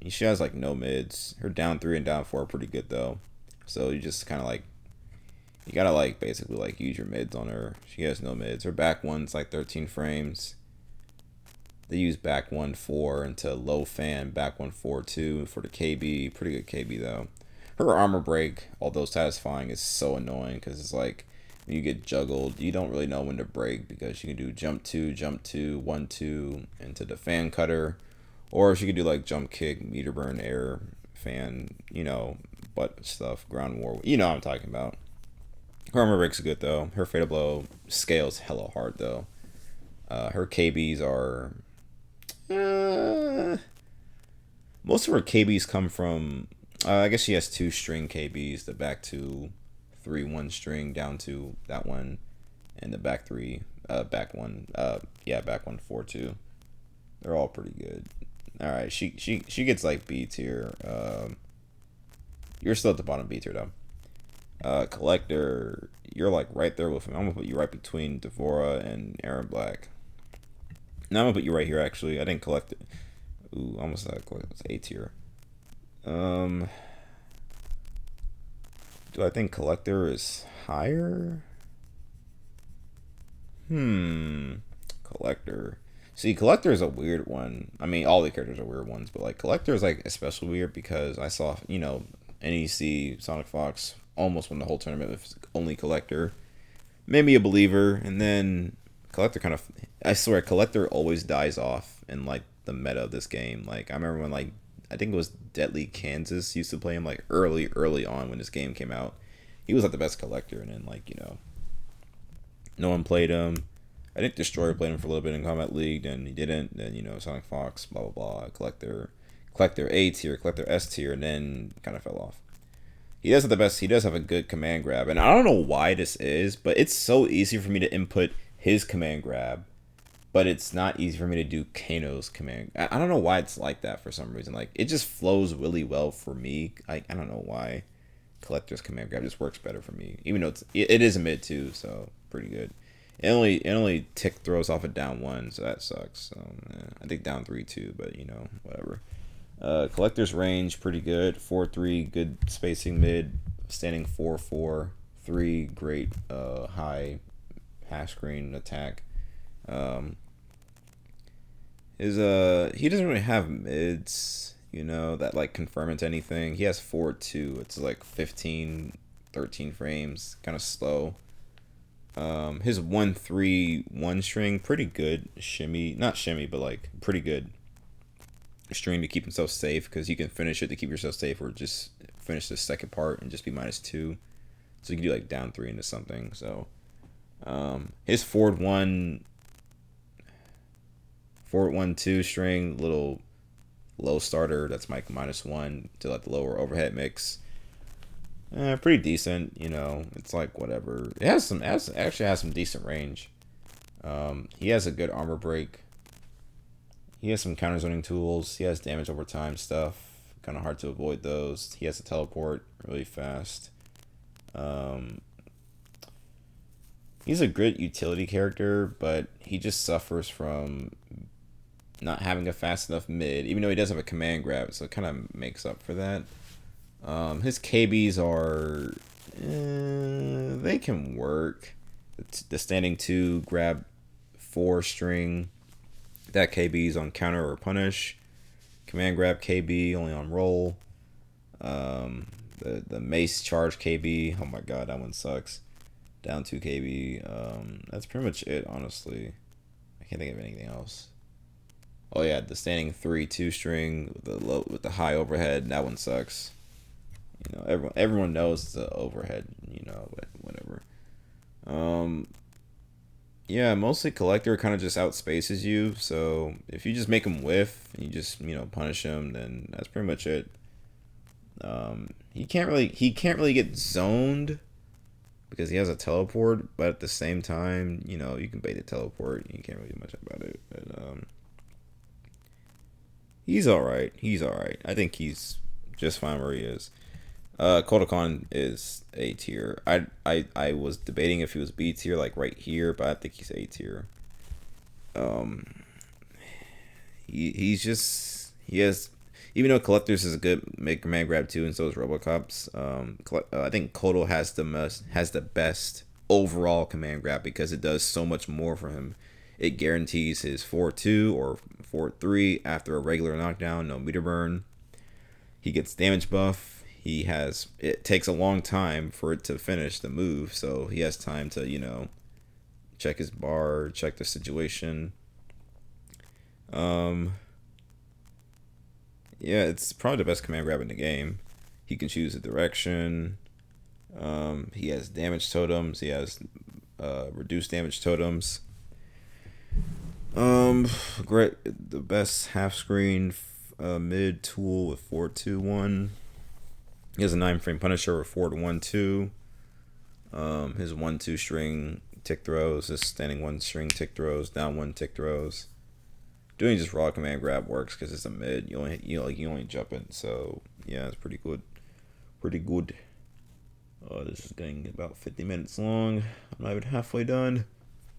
She has like no mids. Her down 3 and down 4 are pretty good though. So you just kind of like, you gotta like basically like use your mids on her. She has no mids. Her back 1's like 13 frames. They use back 1 4 into low fan, back 1 4 2 for the KB. Pretty good KB though. Her armor break, although satisfying, is so annoying because it's like when you get juggled, you don't really know when to break because she can do jump 2, 1 2 into the fan cutter, or she could do like jump kick, meter burn, air fan, butt stuff, ground war. You know what I'm talking about. Her armor break's good though. Her fatal blow scales hella hard though. Her KBs are. Most of her KBs come from. I guess she has 2 string KBs. The back 2, 3-1 string down to that one, and the back 3, back 1. Back 1 4 2. They're all pretty good. All right, she gets like B tier. You're still at the bottom B tier though. Collector, you're like right there with him. I'm gonna put you right between Devora and Erron Black. Now I'm gonna put you right here. Actually, I didn't collect it. Ooh, almost that. It's A tier. Do I think Collector is higher? Collector. See, Collector is a weird one. I mean, all the characters are weird ones, but like Collector is like especially weird because I saw, NEC, Sonic Fox almost won the whole tournament with only Collector. Made me a believer, and then Collector kind of, I swear, Collector always dies off in like the meta of this game. Like I remember when like, I think it was Deadly Kansas used to play him like early on when this game came out. He was like the best Collector, and then like, no one played him. I think Destroyer played him for a little bit in Combat League, then he didn't. Then Sonic Fox, blah blah blah. Collector A tier, Collector S tier, and then kind of fell off. He does have the best. He does have a good command grab, and I don't know why this is, but it's so easy for me to input his command grab, but it's not easy for me to do Kano's command. I don't know why it's like that for some reason. Like it just flows really well for me. I don't know why. Collector's command grab just works better for me, even though it is a mid too, so pretty good. It only tick throws off a down 1, so that sucks. I think down 3 too, but whatever. Collector's range pretty good. 4-3, good spacing mid. Standing 4-4, 3 great high hash screen attack. He doesn't really have mids, that like confirm into anything. He has 4-2. It's like 15, 13 frames, kind of slow. His 1-3-1 string, pretty good shimmy, not shimmy, but like pretty good. string to keep himself safe, because you can finish it to keep yourself safe, or just finish the second part and just be -2. So you can do like down 3 into something. So his forward 1 2 string, little low starter, that's like -1 to like the lower overhead mix. Pretty decent, you know. It's like whatever. It actually has some decent range. He has a good armor break. He has some counter zoning tools. He has damage over time stuff. Kind of hard to avoid those. He has a teleport really fast. He's a good utility character, but he just suffers from not having a fast enough mid, even though he does have a command grab, so it kind of makes up for that. His KBs are, they can work. The standing 2 grab 4 string, that KB is on counter or punish. Command grab KB only on roll. The mace charge KB, oh my god, that one sucks. Down 2 KB. That's pretty much it, honestly. I can't think of anything else. Oh yeah, the standing 3 2 string with the high overhead, that one sucks. You know, everyone knows the overhead, you know, but whatever. Yeah, mostly collector kind of just outspaces you. So if you just make him whiff and you just, you know, punish him, then that's pretty much it. He can't really get zoned because he has a teleport, but at the same time, you know, you can bait the teleport. You can't really do much about it. But he's all right. He's all right. I think he's just fine where he is. Kotal Kahn is A tier. I was debating if he was B tier, like right here, but I think he's A tier. He has, even though Collectors is a good command grab too, and so is Robocop's. I think Kotal has the best overall command grab because it does so much more for him. It guarantees his 4-2 or 4-3 after a regular knockdown, no meter burn. He gets damage buff. It takes a long time for it to finish the move, so he has time to, you know, check his bar, check the situation. Yeah, it's probably the best command grab in the game. He can choose a direction. He has damage totems. He has reduced damage totems. Great, the best half screen mid tool with 4-2-1. He has a 9-frame Punisher with 4-1-2. His 1-2 string tick throws, his standing 1 string tick throws, down 1 tick throws. Doing just raw command grab works because it's a mid. You only jump it, so yeah, it's pretty good. Pretty good. This is getting about 50 minutes long. I'm not even halfway done.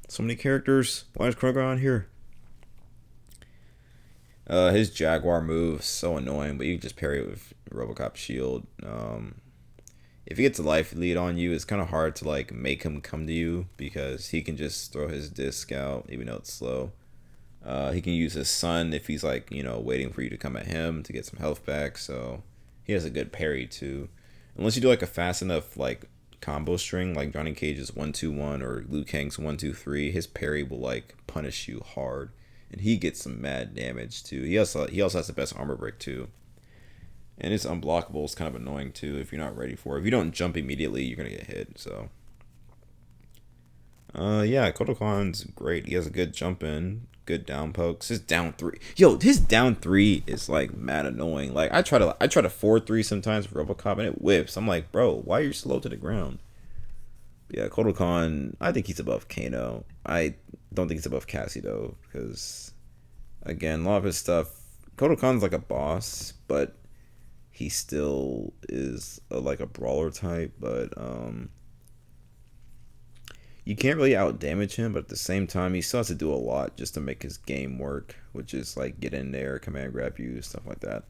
So many characters. Why is Kroger on here? His Jaguar move so annoying, but you can just parry it with Robocop shield. If he gets a life lead on you, it's kind of hard to like make him come to you because he can just throw his disc out even though it's slow. He can use his sun if he's like, you know, waiting for you to come at him to get some health back. So he has a good parry too. Unless you do like a fast enough like combo string like Johnny Cage's 1-2-1 or Liu Kang's 1-2-3, his parry will like punish you hard. And he gets some mad damage too. He also has the best armor break too. And his unblockable is kind of annoying too if you're not ready for it. If you don't jump immediately, you're gonna get hit. So yeah, Kotal Kahn's great. He has a good jump in, good down pokes. His down 3. His down 3 is like mad annoying. Like I try to 4-3 sometimes with Robocop and it whips. I'm like, bro, why are you slow to the ground? Yeah, Kotal Kahn, I think he's above Kano. I don't think he's above Cassie though, because again, a lot of his stuff, Kotal Kahn's like a boss, but he still is like a brawler type. But you can't really out damage him, but at the same time, he still has to do a lot just to make his game work, which is like get in there, command grab you, stuff like that.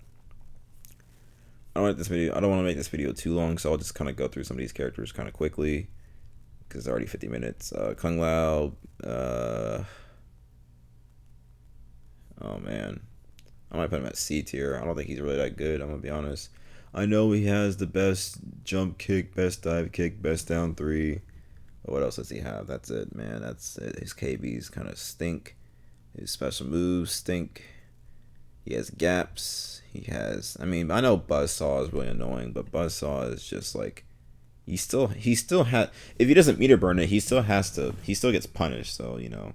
I don't want to make this video too long, so I'll just kind of go through some of these characters kind of quickly. Because it's already 50 minutes. Kung Lao. Oh man, I might put him at C tier. I don't think he's really that good. I'm gonna be honest. I know he has the best jump kick, best dive kick, best down 3. But what else does he have? That's it, man. That's it. His KBs kind of stink. His special moves stink. He has gaps. He has. I mean, I know Buzzsaw is really annoying, but Buzzsaw is just like he still has. If he doesn't meter burn it, he still has to. He still gets punished. So you know,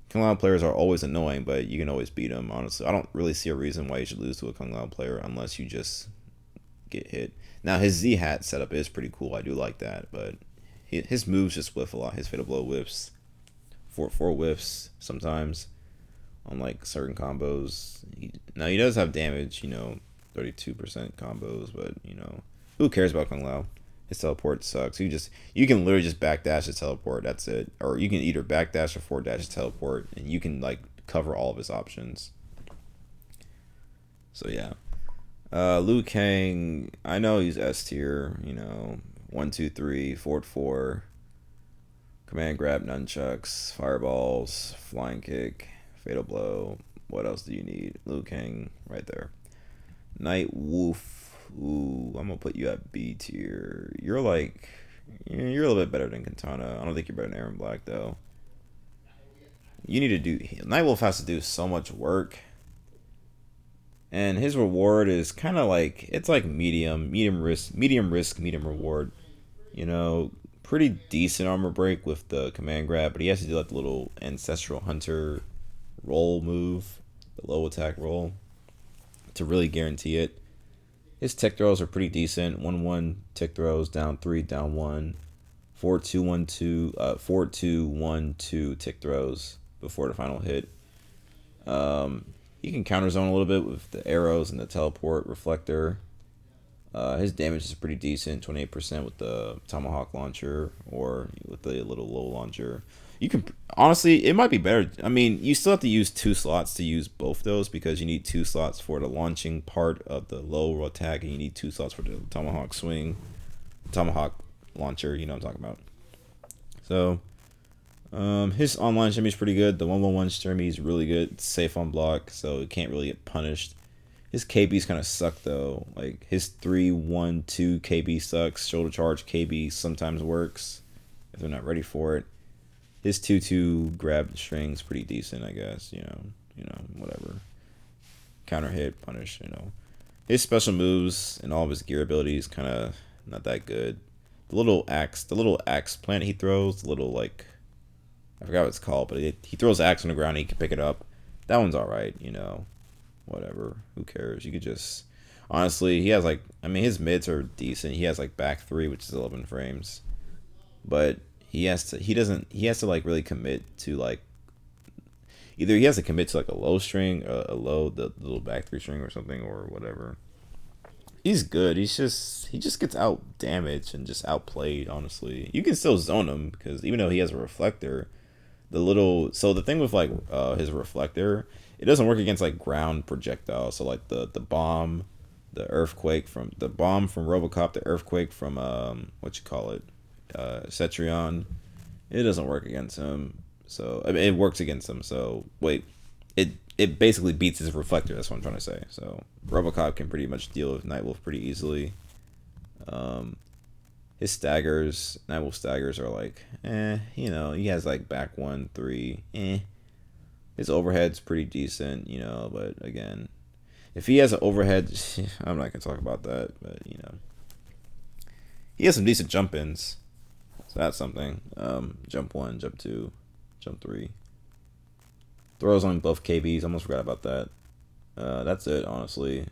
Kung Lao players are always annoying, but you can always beat them. Honestly, I don't really see a reason why you should lose to a Kung Lao player unless you just get hit. Now his Z hat setup is pretty cool. I do like that, but his moves just whiff a lot. His fatal blow whiffs, four whiffs sometimes on like certain combos. Now he does have damage, you know, 32% combos, but you know, who cares about Kung Lao? His teleport sucks. You can literally just backdash his teleport. That's it. Or you can either backdash or forward dash his teleport, and you can like cover all of his options. So yeah. Liu Kang, I know he's S tier, you know, 1, 2, 3, forward 4, command grab, nunchucks, fireballs, flying kick, fatal blow. What else do you need? Liu Kang, right there. Nightwolf, ooh, I'm gonna put you at B tier. You're a little bit better than Kitana. I don't think you're better than Erron Black though. You need to do. Nightwolf has to do so much work. And his reward is kind of like, it's like medium risk, medium reward. You know, pretty decent armor break with the command grab, but he has to do like the little ancestral hunter roll move, the low attack roll, to really guarantee it. His tick throws are pretty decent. 1-1 tick throws, down 3, down 1, 4-2, 1-2, 4-2, 1-2 tick throws before the final hit. He can counter zone a little bit with the arrows and the teleport reflector. His damage is pretty decent, 28% with the tomahawk launcher or with the little low launcher. You can honestly, it might be better. I mean, you still have to use 2 slots to use both those because you need 2 slots for the launching part of the low attack, and you need 2 slots for the tomahawk swing, tomahawk launcher. You know what I'm talking about. So. His online shimmy is pretty good. The 1-1-1 shimmy is really good. It's safe on block, so it can't really get punished. His KBs kind of suck though. Like his 3-1-2 KB sucks. Shoulder charge KB sometimes works if they're not ready for it. His 2-2 grab string's pretty decent, I guess. You know, whatever. Counter hit, punish. You know, his special moves and all of his gear abilities kind of not that good. The little axe plant he throws, the little like. I forgot what it's called, but he throws axe on the ground and he can pick it up. That one's alright, you know. Whatever. Who cares? You could just... Honestly, he has like... I mean, his mids are decent. He has like back 3, which is 11 frames. But he has to like really commit to like... Either he has to commit to like a low string, the little back 3 string or something, or whatever. He's good. He just gets out damaged and just outplayed, honestly. You can still zone him because even though he has a reflector... So the thing with like his reflector, it doesn't work against like ground projectiles. So like the bomb, the earthquake from Robocop, the earthquake from Cetrion, it doesn't work against him. So I mean, it works against him. So wait, it basically beats his reflector. That's what I'm trying to say. So Robocop can pretty much deal with Nightwolf pretty easily. His staggers, Nightwolf staggers are like, you know, he has like back 1, 3, His overhead's pretty decent, you know, but again, if he has an overhead, I'm not gonna talk about that, but you know, he has some decent jump ins, so that's something. Jump 1, jump 2, jump 3. Throws on both KBs, almost forgot about that. That's it, honestly.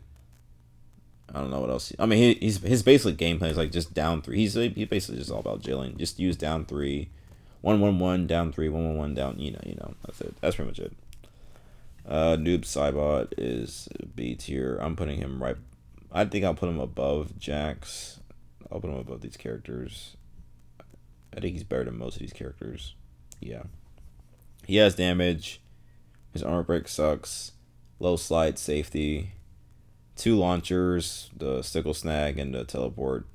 I don't know what else. I mean, his basic gameplay is like just down 3. He's basically just all about jailing. Just use down 3, 1-1-1, down 3, 1-1-1, down. You know. That's it. That's pretty much it. Noob Saibot is B tier. I'm putting him right. I think I'll put him above Jax. I'll put him above these characters. I think he's better than most of these characters. Yeah. He has damage. His armor break sucks. Low slide safety. 2 launchers, the sickle snag and the teleport,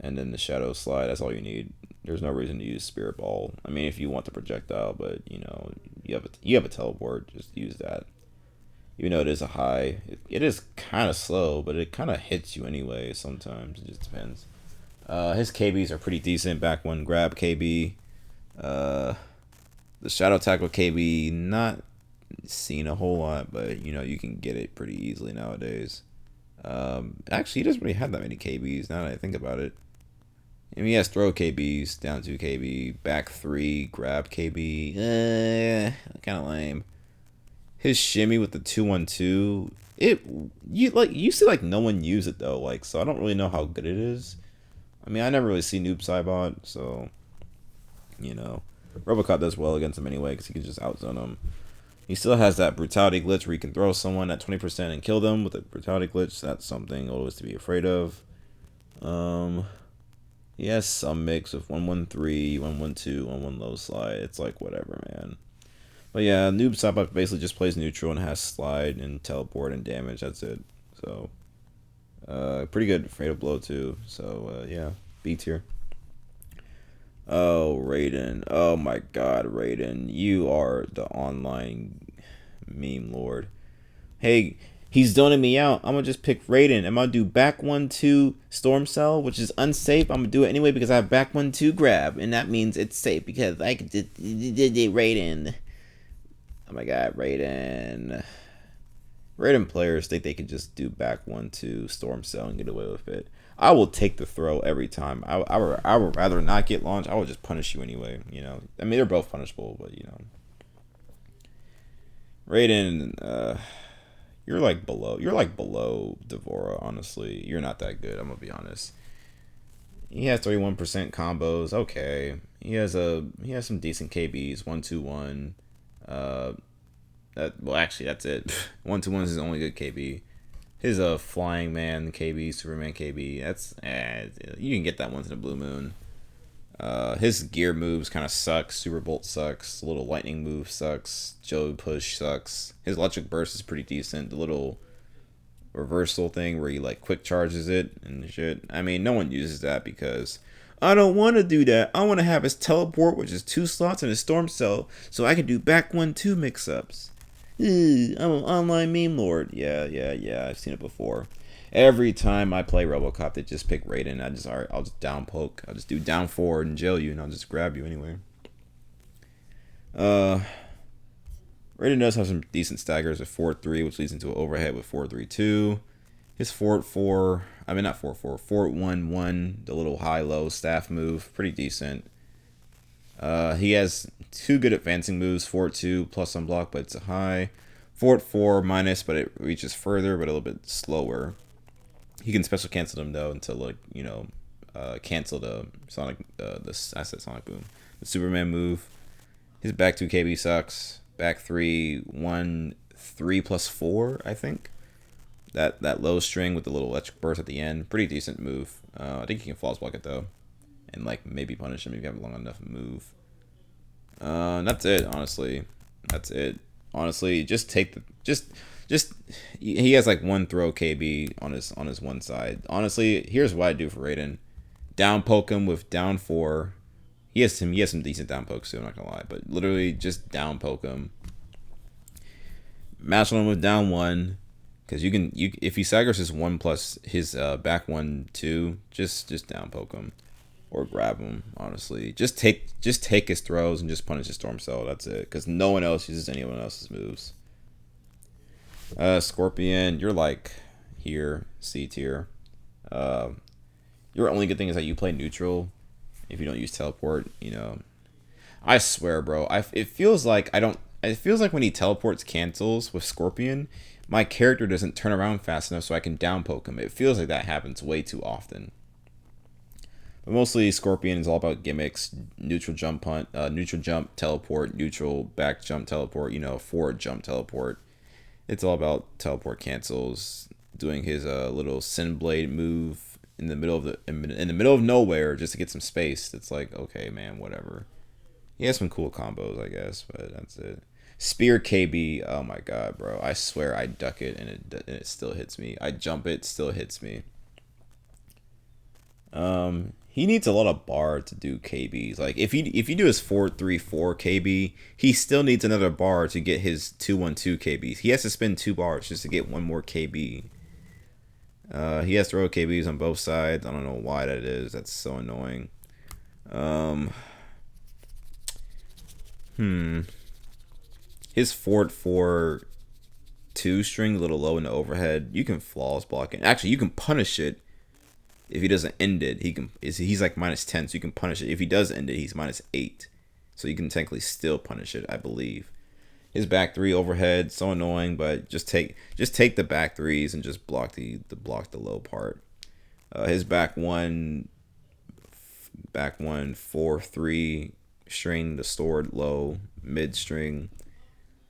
and then the shadow slide. That's all you need. There's no reason to use spirit ball. I mean, if you want the projectile, but you know, you have a teleport, just use that. Even though it is a high, it is kind of slow, but it kind of hits you anyway. Sometimes it just depends. His KBs are pretty decent. Back 1 grab KB. The shadow tackle KB seen a whole lot, but you know, you can get it pretty easily nowadays. Actually, he doesn't really have that many KBs now that I think about it. I mean, he has throw KBs, down 2 KB, back 3, grab KB. Kind of lame. His shimmy with the 2-1-2, you see like no one use it though, like, so I don't really know how good it is. I mean, I never really see Noob Saibot, so you know, Robocop does well against him anyway because he can just outzone him. He still has that brutality glitch where you can throw someone at 20% and kill them with a brutality glitch. That's something always to be afraid of. He has some mix of 1-1-3, 1-1-2, 1-1 low slide. It's like whatever, man. But yeah, Noob Saibot basically just plays neutral and has slide and teleport and damage. That's it. So, pretty good fatal blow too. So yeah, B tier. Oh, Raiden. Oh my god, Raiden. You are the online meme lord. Hey, he's zoning me out. I'm gonna just pick Raiden. I'm gonna do back 1-2 Storm Cell, which is unsafe. I'm gonna do it anyway because I have back 1-2 grab, and that means it's safe because I can did Raiden. Oh my god, Raiden. Raiden players think they can just do back 1-2 Storm Cell and get away with it. I will take the throw every time. I would rather not get launched. I will just punish you anyway. You know, I mean, they're both punishable, but you know, Raiden, you're like below Devora. Honestly, you're not that good. I'm gonna be honest. He has 31% combos. Okay, he has some decent KBs. 1-2-1. Well, actually, that's it. 1-2-1 is his only good KB. His Flying Man KB, Superman KB, that's you can get that once in a blue moon. His gear moves kind of sucks. Super Bolt sucks. The little lightning move sucks. Joe Push sucks. His electric burst is pretty decent. The little reversal thing where he like quick charges it and shit. I mean, no one uses that because I don't want to do that. I want to have his teleport, which is 2 slots, and his Storm Cell, so I can do back 1-2 mix-ups. I'm an online meme lord. Yeah. I've seen it before. Every time I play Robocop, they just pick Raiden. I'll just down poke. I'll just do down forward and jail you, and I'll just grab you anyway. Raiden does have some decent staggers at 4-3, which leads into an overhead with 4-3-2. His 4-4, I mean not 4-4, 4-1-1, the little high-low staff move, pretty decent. He has 2 good advancing moves, 4-2 plus unblock, but it's a high. 4-4 minus, but it reaches further, but a little bit slower. He can special cancel them though until like, you know, cancel the Sonic, Sonic Boom. The Superman move. His back 2 KB sucks. Back 3, 1, 3 plus 4, I think. That low string with the little electric burst at the end, pretty decent move. I think you can false block it though, and like maybe punish him if you have a long enough move. That's it, honestly. That's it. Honestly, just take the he has like 1 throw KB on his one side. Honestly, here's what I do for Raiden. Down poke him with down 4. He has some decent down pokes too, I'm not gonna lie, but literally just down poke him. Mash on him with down 1. Because if he staggers his 1 plus his back 1-2, just down poke him or grab him. Honestly, just take his throws and just punish his Storm Cell. That's it. Because no one else uses anyone else's moves. Scorpion, you're like here, C tier. Your only good thing is that you play neutral. If you don't use teleport, you know, I swear, bro. It feels like when he teleports cancels with Scorpion, my character doesn't turn around fast enough so I can down poke him. It feels like that happens way too often. But mostly Scorpion is all about gimmicks, neutral jump punt, neutral jump teleport, neutral back jump teleport, you know, forward jump teleport. It's all about teleport cancels, doing his little Sin Blade move in the middle of nowhere just to get some space. It's like, okay, man, whatever. He has some cool combos, I guess, but that's it. Spear KB, oh my god, bro. I swear I duck it and it still hits me. I jump it, still hits me. He needs a lot of bar to do KBs. Like if you do his 4-3-4 KB, he still needs another bar to get his 2-1-2 KBs. He has to spend 2 bars just to get 1 more KB. He has throw KBs on both sides. I don't know why that is. That's so annoying. His forward 4 2 string, a little low in the overhead, you can flawless block it. Actually, you can punish it if he doesn't end it. He's like -10, so you can punish it. If he does end it, he's -8, so you can technically still punish it, I believe. His back 3 overhead, so annoying, but just take the back 3s and just block the low part. His back 1 4-3 string, the stored low mid string.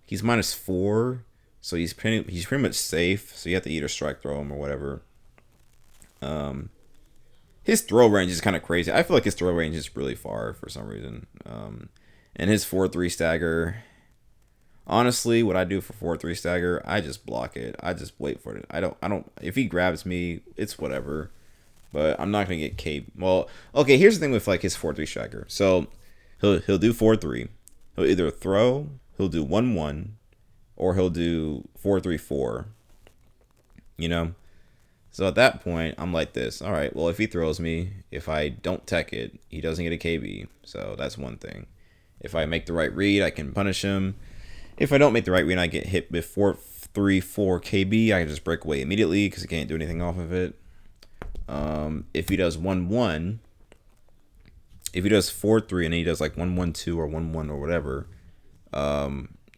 He's -4, so he's pretty much safe. So you have to either strike throw him or whatever. His throw range is kind of crazy. I feel like his throw range is really far for some reason. And his 4-3 stagger. Honestly, what I do for 4-3 stagger, I just block it. I just wait for it. I don't. If he grabs me, it's whatever. But I'm not gonna get K. Well, okay. Here's the thing with like his 4-3 stagger. So he'll do 4-3. He'll either throw. He'll do 1-1, or he'll do 4-3-4. You know. So at that point, I'm like this. All right. Well, if he throws me, if I don't tech it, he doesn't get a KB. So that's one thing. If I make the right read, I can punish him. If I don't make the right read and I get hit with 4-3-4 KB, I can just break away immediately because I can't do anything off of it. If he does 1-1, if he does 4-3 and he does like 1-1-2 or 1-1 or whatever,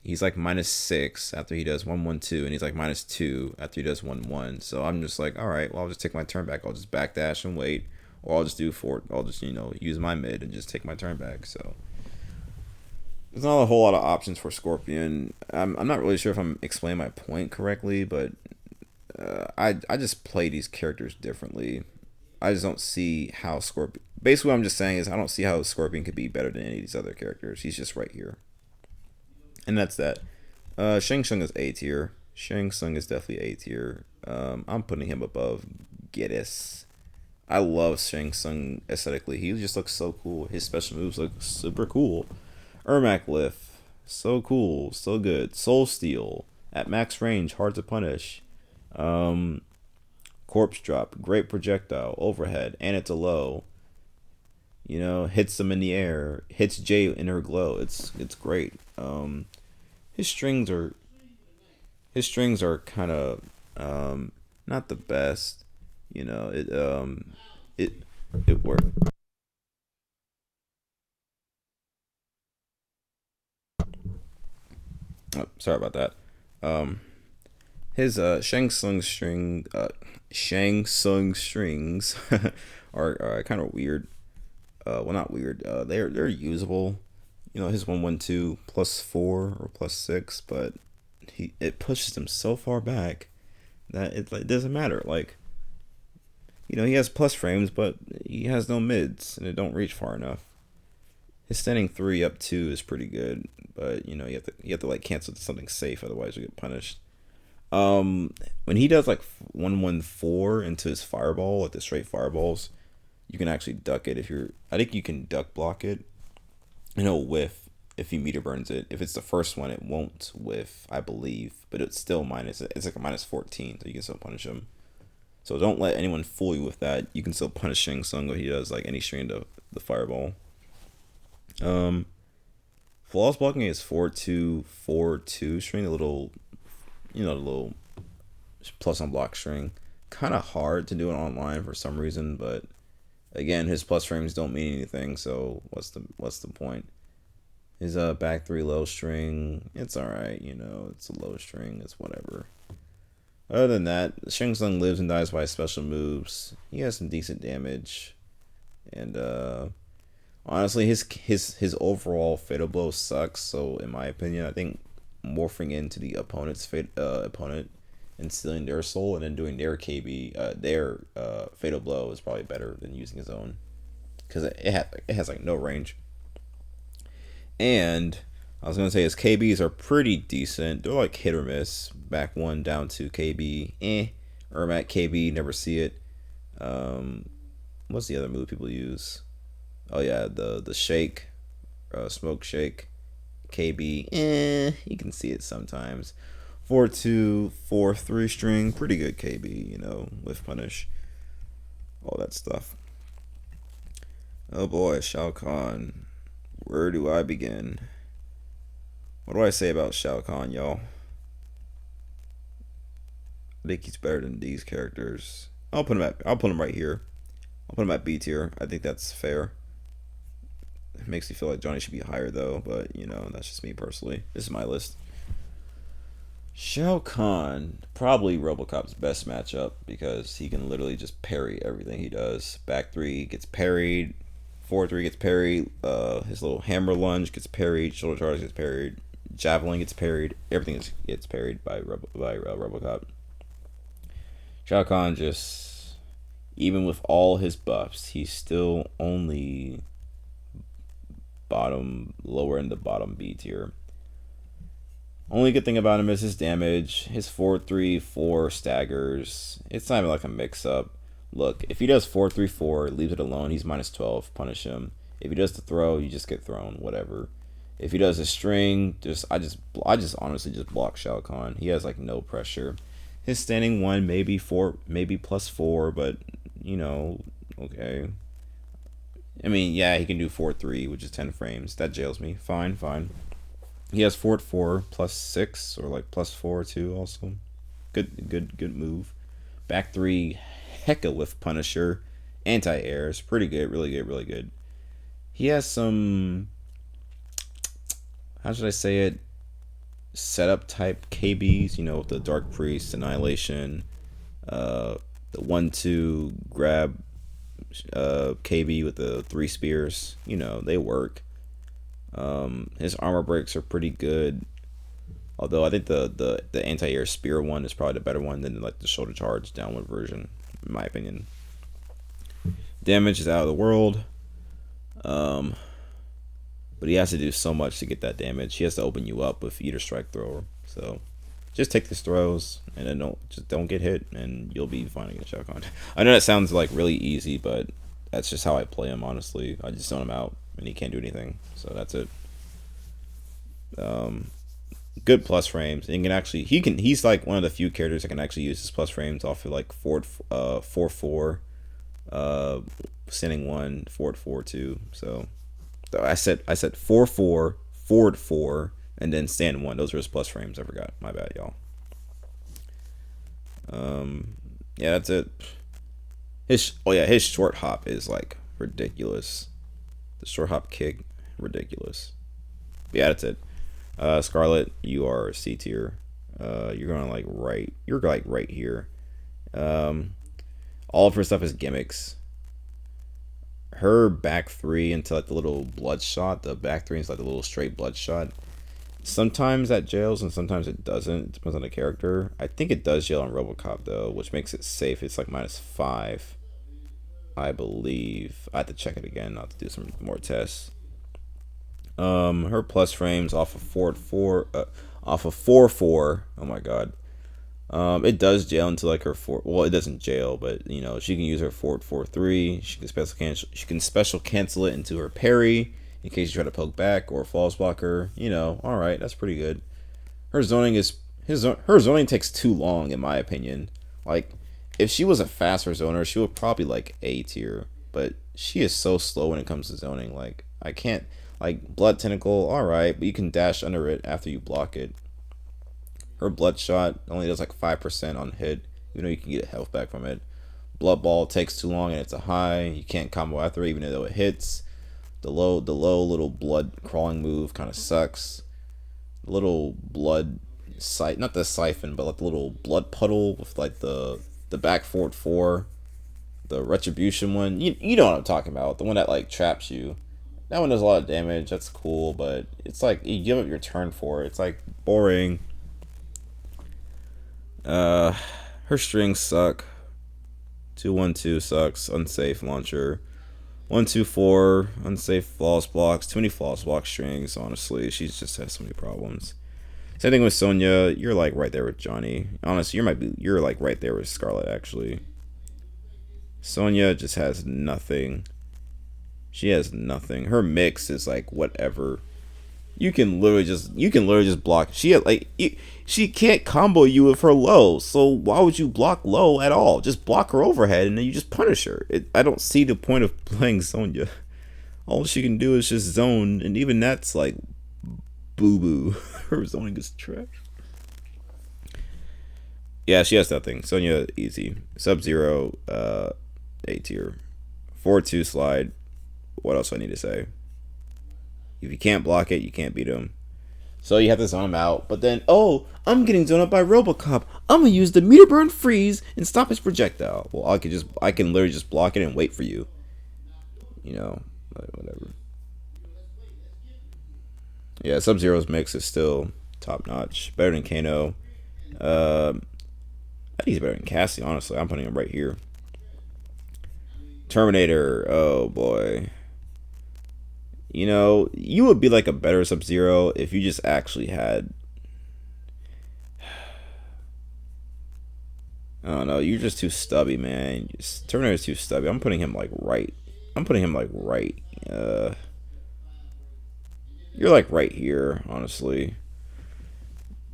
he's like -6 after he does 1-1-2, and he's like -2 after he does 1-1. So I'm just like, all right, well, I'll just take my turn back. I'll just backdash and wait, or I'll just I'll just use my mid and just take my turn back. So there's not a whole lot of options for Scorpion. I'm not really sure if I'm explaining my point correctly, but I just play these characters differently. I just don't see how Scorpion. Basically, what I'm just saying is I don't see how Scorpion could be better than any of these other characters. He's just right here, and that's that. Shang Tsung is A tier. Shang Tsung is definitely A tier. I'm putting him above Geras. I love Shang Tsung aesthetically. He just looks so cool. His special moves look super cool. Ermac lift, so cool, so good. Soul Steal, at max range, hard to punish. Corpse Drop, great projectile, overhead, and it's a low. Hits them in the air, hits Jade in her glow. It's great. His strings are kind of not the best. It worked. Oh, sorry about that. His Shang Tsung strings are kind of weird. Well, not weird. They're usable. His 1-1-2 +4 or +6, but it pushes him so far back that it doesn't matter. Like, he has plus frames, but he has no mids, and it don't reach far enough. His standing 3 up 2 is pretty good, but you have to like cancel something safe, otherwise you get punished. When he does like 1-1-4 into his fireball, like the straight fireballs, you can actually duck it I think you can duck block it, and it'll whiff if he meter burns it. If it's the first one, it won't whiff, I believe, but it's still it's like a -14, so you can still punish him. So don't let anyone fool you with that. You can still punish Shang Tsung when he does like any string of the fireball. Flawless blocking is 4-2-4-2 string, the little plus on block string. Kind of hard to do it online for some reason, but again, his plus frames don't mean anything, so what's the point? His back 3 low string, it's alright, it's a low string, it's whatever. Other than that, Shang Tsung lives and dies by special moves. He has some decent damage, and honestly, his overall fatal blow sucks. So in my opinion, I think morphing into the opponent's opponent and stealing their soul and then doing their KB, their fatal blow is probably better than using his own, because it has like no range. And I was gonna say his KBs are pretty decent. They're like hit or miss. Back 1 down 2 KB, Ermac KB, never see it. What's the other move people use? Oh yeah, the shake, smoke shake, KB. You can see it sometimes. 4-2-4-3 string, pretty good KB. With punish, all that stuff. Oh boy, Shao Kahn. Where do I begin? What do I say about Shao Kahn, y'all? I think he's better than these characters. I'll put him right here. I'll put him at B tier. I think that's fair. It makes me feel like Johnny should be higher though, but you know, that's just me personally. This is my list. Shao Kahn, probably Robocop's best matchup because he can literally just parry everything he does. Back three gets parried, 4-3 gets parried, his little hammer lunge gets parried, shoulder charge gets parried, javelin gets parried, everything gets parried by Robocop. Shao Kahn just, even with all his buffs, he's still only lower in the bottom B tier. Only good thing about him is his damage. His 4-3-4 staggers. It's not even like a mix-up. Look, if he does 4-3-4, leaves it alone, he's minus 12. Punish him. If he does the throw, you just get thrown. Whatever. If he does a string, I just honestly just block Shao Kahn. He has like no pressure. His standing one maybe +4, but you know, okay. I mean, yeah, he can do 4-3, which is 10 frames. That jails me. Fine. He has 4-4 +6 or like +4 too. Also, good move. Back three, hecka with Punisher, anti-airs, pretty good, really good. He has some, how should I say it, setup type KBs. You know, with the Dark Priest, Annihilation, the 1-2 grab, KB with the 3 spears. You know, they work. His armor breaks are pretty good, although I think the anti-air spear one is probably the better one than like the shoulder charge downward version, in my opinion. Damage is out of the world, but he has to do so much to get that damage. He has to open you up with Eater Strike Thrower, so just take his throws and then don't get hit, and you'll be fine against Shao Kahn. I know that sounds like really easy, but that's just how I play him. Honestly, I just zone him out and he can't do anything, so that's it. Good plus frames. And he's like one of the few characters that can actually use his plus frames off of like 4-4, standing 1, 4-4 2. So I said 4-4, forward 4, and then stand 1. Those are his plus frames. I forgot. My bad, y'all. Yeah, that's it. His short hop is like ridiculous. The short hop kick, ridiculous. But yeah, that's it. Skarlet, you are C tier. You're going like right. You're like right here. All of her stuff is gimmicks. Her back three into like the little bloodshot. The back three is like the little straight bloodshot. Sometimes that jails and sometimes it doesn't. It depends on the character. I think it does jail on Robocop though, which makes it safe. It's like -5. I believe. I have to check it again. I'll have to do some more tests. Her plus frames off of 4-4. Oh my god. It does jail into like her 4. Well, it doesn't jail, but you know she can use her 4-4-3. She can special cancel it into her parry in case you try to poke back or false blocker. You know, all right, that's pretty good. Her zoning takes too long in my opinion. Like, if she was a faster zoner, she would probably like A tier. But she is so slow when it comes to zoning. Like, I can't. Like, Blood Tentacle, alright, but you can dash under it after you block it. Her Bloodshot only does like 5% on hit, even though you can get health back from it. Blood Ball takes too long and it's a high. You can't combo after it even though it hits. The low little blood crawling move kind of sucks. The little blood not the siphon, but like the little blood puddle with like the back forward 4. The Retribution one. You know what I'm talking about. The one that like traps you. That one does a lot of damage. That's cool, but it's like you give up your turn for it. It's like boring. Her strings suck. 2-1-2 sucks. Unsafe launcher. 1-2-4 unsafe flawless blocks. Too many flawless block strings. Honestly, she just has so many problems. Same thing with Sonya. You're like right there with Johnny. Honestly, you're like right there with Skarlet. Actually, Sonya just has nothing. She has nothing. Her mix is like whatever. You can literally just block. She can't combo you with her low. So why would you block low at all? Just block her overhead and then you just punish her. I don't see the point of playing Sonya. All she can do is just zone, and even that's like Boo boo. Her zoning is trash. Yeah, she has nothing. Sonya, easy. Sub-Zero, A tier. 4-2 slide. What else do I need to say? If you can't block it, you can't beat him. So you have to zone him out. But then, oh, I'm getting zoned out by Robocop. I'm gonna use the meter burn freeze and stop his projectile. Well, I can literally just block it and wait for you. You know, whatever. Yeah, Sub-Zero's mix is still top notch. Better than Kano. I think he's better than Cassie, honestly. I'm putting him right here. Terminator, oh boy. You know, you would be like a better Sub-Zero if you just actually had... I don't know, you're just too stubby, man. Terminator's too stubby. I'm putting him like right. You're like right here, honestly.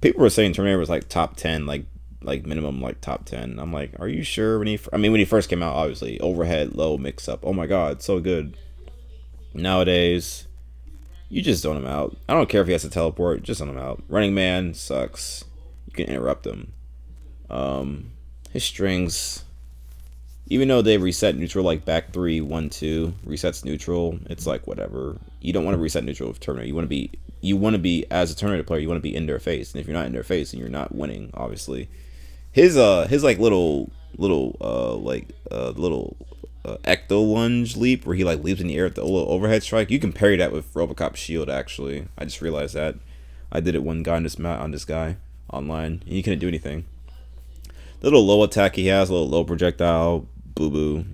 People were saying Terminator was like top 10, like minimum like top 10. I'm like, are you sure? When he first came out, obviously overhead low mix up. Oh my god, so good. Nowadays, you just zone him out. I don't care if he has to teleport, just zone him out. Running Man sucks. You can interrupt him. His strings, even though they reset neutral like back 3, 1, 2 resets neutral, it's like whatever. You don't want to reset neutral with Terminator. You want to be as a Terminator player, you want to be in their face. And if you're not in their face, then you're not winning, obviously. His like little ecto lunge leap where he like leaps in the air with the little overhead strike. You can parry that with Robocop shield. Actually, I just realized that. I did it one guy on this guy online, and he couldn't do anything. The little low attack he has, a little low projectile, boo boo.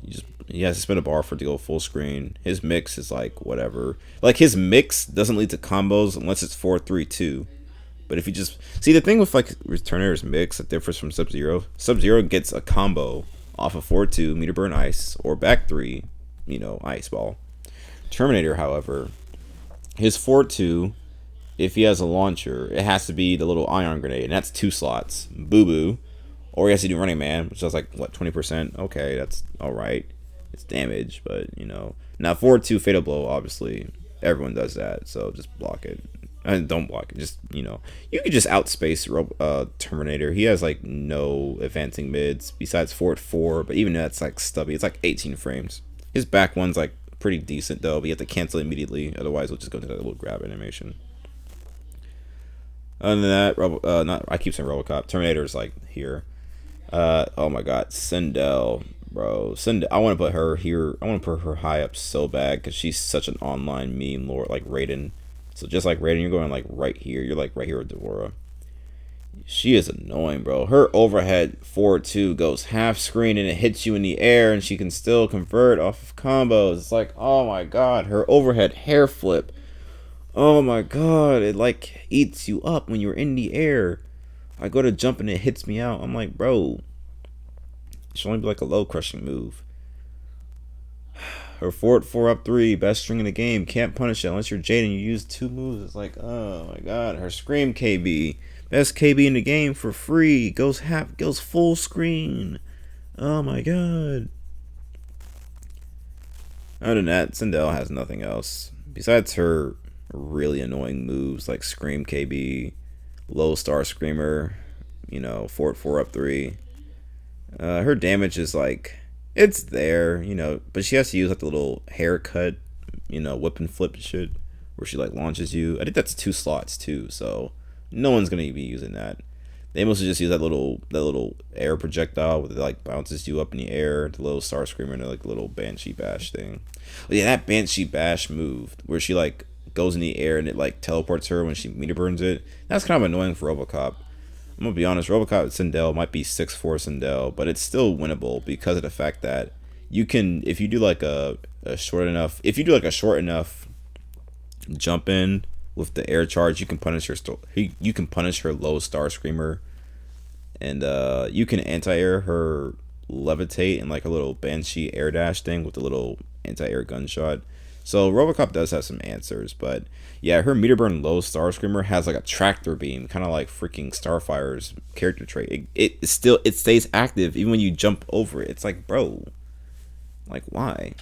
He has to spin a bar for it to go full screen. His mix is like whatever. Like his mix doesn't lead to combos unless it's 4-3-2. But if you just see the thing with like Terminator's mix that differs from Sub-Zero. Sub-Zero gets a combo off of 4-2 meter burn ice or back 3, ice ball. Terminator, however, his 4-2, if he has a launcher, it has to be the little ion grenade, and that's 2 slots. Boo boo. Or he has to do Running Man, which is like, what, 20%? Okay, that's alright. It's damage, but, Now, 4-2 Fatal Blow, obviously, everyone does that, so just block it. And don't block it, just, you can just outspace Terminator. He has, like, no advancing mids besides 4-4, but even that's, like, stubby. It's, like, 18 frames. His back one's, like, pretty decent, though, but you have to cancel it immediately. Otherwise, we'll just go to that little grab animation. Other than that, I keep saying Robocop. Terminator's, like, here. Oh my god, Sindel, bro. Sindel, I want to put her here. I want to put her high up so bad because she's such an online meme lord, like Raiden. So just like Raiden, you're going like right here. You're like right here with Devora. She is annoying, bro. Her overhead 4-2 goes half screen and it hits you in the air, and she can still convert off of combos. It's like, oh my god, her overhead hair flip. Oh my god, it like eats you up when you're in the air. I go to jump and it hits me out. I'm like, bro, it should only be like a low crushing move. Her 4 up 3, best string in the game. Can't punish it unless you're Jade and you use 2 moves. It's like, oh my god. Her Scream KB, best KB in the game for free. Goes full screen. Oh my god. Other than that, Sindel has nothing else besides her really annoying moves like Scream KB. Low star screamer, 4 up 3. Her damage is like, it's there, but she has to use like the little haircut, whip and flip shit where she like launches you. I think that's 2 slots too, so no one's gonna be using that. They mostly just use that little air projectile where it like bounces you up in the air, the little star screamer, and like little Banshee Bash thing. But yeah, that Banshee Bash move where she like goes in the air and it like teleports her when she meter burns it. That's kind of annoying for Robocop. I'm gonna be honest, Robocop Sindel might be 6-4 Sindel, but it's still winnable because of the fact that you can, if you do like a short enough jump in with the air charge, you can punish her low star screamer, and you can anti-air her levitate and like a little Banshee air dash thing with the little anti-air gunshot. So Robocop does have some answers, but yeah, her meter burn low star screamer has like a tractor beam, kind of like freaking Starfire's character trait. It stays active even when you jump over it. It's like, bro, like why?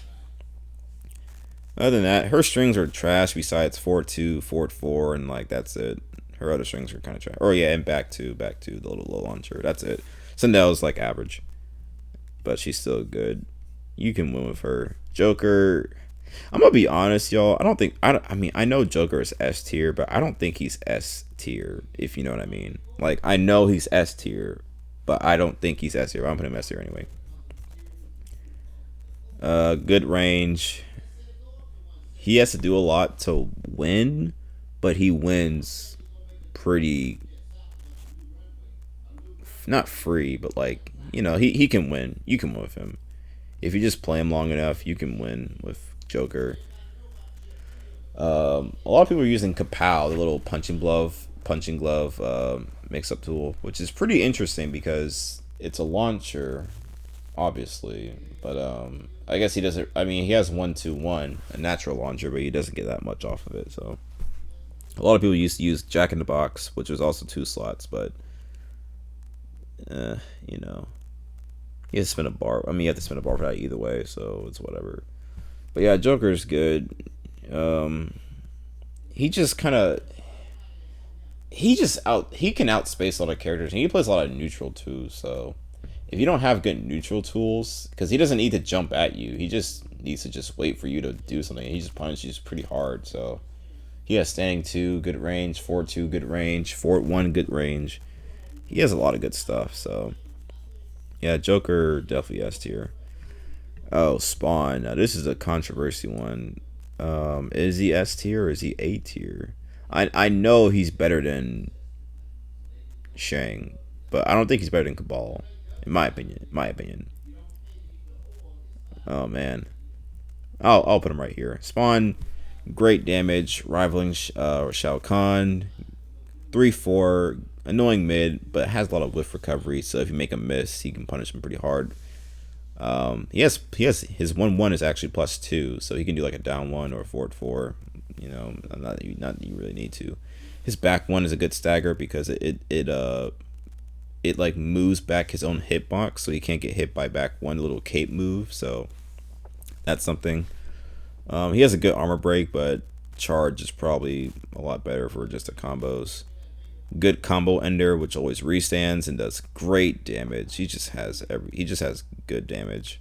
Other than that, her strings are trash. Besides Fort 2, Fort 4, and like that's it. Her other strings are kind of trash. Or yeah, and back to the little low launcher. That's it. Sindel's like average, but she's still good. You can win with her. Joker. I'm gonna be honest, y'all. I mean, I know Joker is S tier, but I don't think he's S tier. If you know what I mean. Like I know he's S tier, but I don't think he's S tier. I'm putting him S tier anyway. Good range. He has to do a lot to win, but he wins pretty, not free, but like, you know, he can win. You can win with him. If you just play him long enough, you can win with Joker. A lot of people are using Kabal, the little punching glove mix-up tool, which is pretty interesting because it's a launcher, obviously, but I guess he doesn't. I mean, he has 1-2-1, a natural launcher, but he doesn't get that much off of it. So a lot of people used to use Jack in the Box, which was also 2 slots, but you know, he has to spin a bar. I mean, you have to spin a bar for that either way, so it's whatever. But yeah, Joker's good. He just kind of he can outspace a lot of characters, and he plays a lot of neutral too. So if you don't have good neutral tools, because he doesn't need to jump at you, he just needs to just wait for you to do something. He just punishes pretty hard. So he has standing 2, good range, Fort 2, good range, Fort 1, good range. He has a lot of good stuff. So yeah, Joker definitely S tier. Oh, Spawn. Now this is a controversy one. Is he S tier or is he A tier? I know he's better than Shang, but I don't think he's better than Kabal, in my opinion. Oh man, I'll put him right here. Spawn, great damage, rivaling Shao Kahn. 3-4, annoying mid, but has a lot of whiff recovery. So if you make a miss, he can punish him pretty hard. He has his 1-1 is actually +2, so he can do like a down 1 or a forward 4. You know, not you really need to. His back 1 is a good stagger because it like moves back his own hitbox, so he can't get hit by back 1 little cape move. So that's something. He has a good armor break, but charge is probably a lot better for just the combos. Good combo ender, which always restands and does great damage. He just has good damage.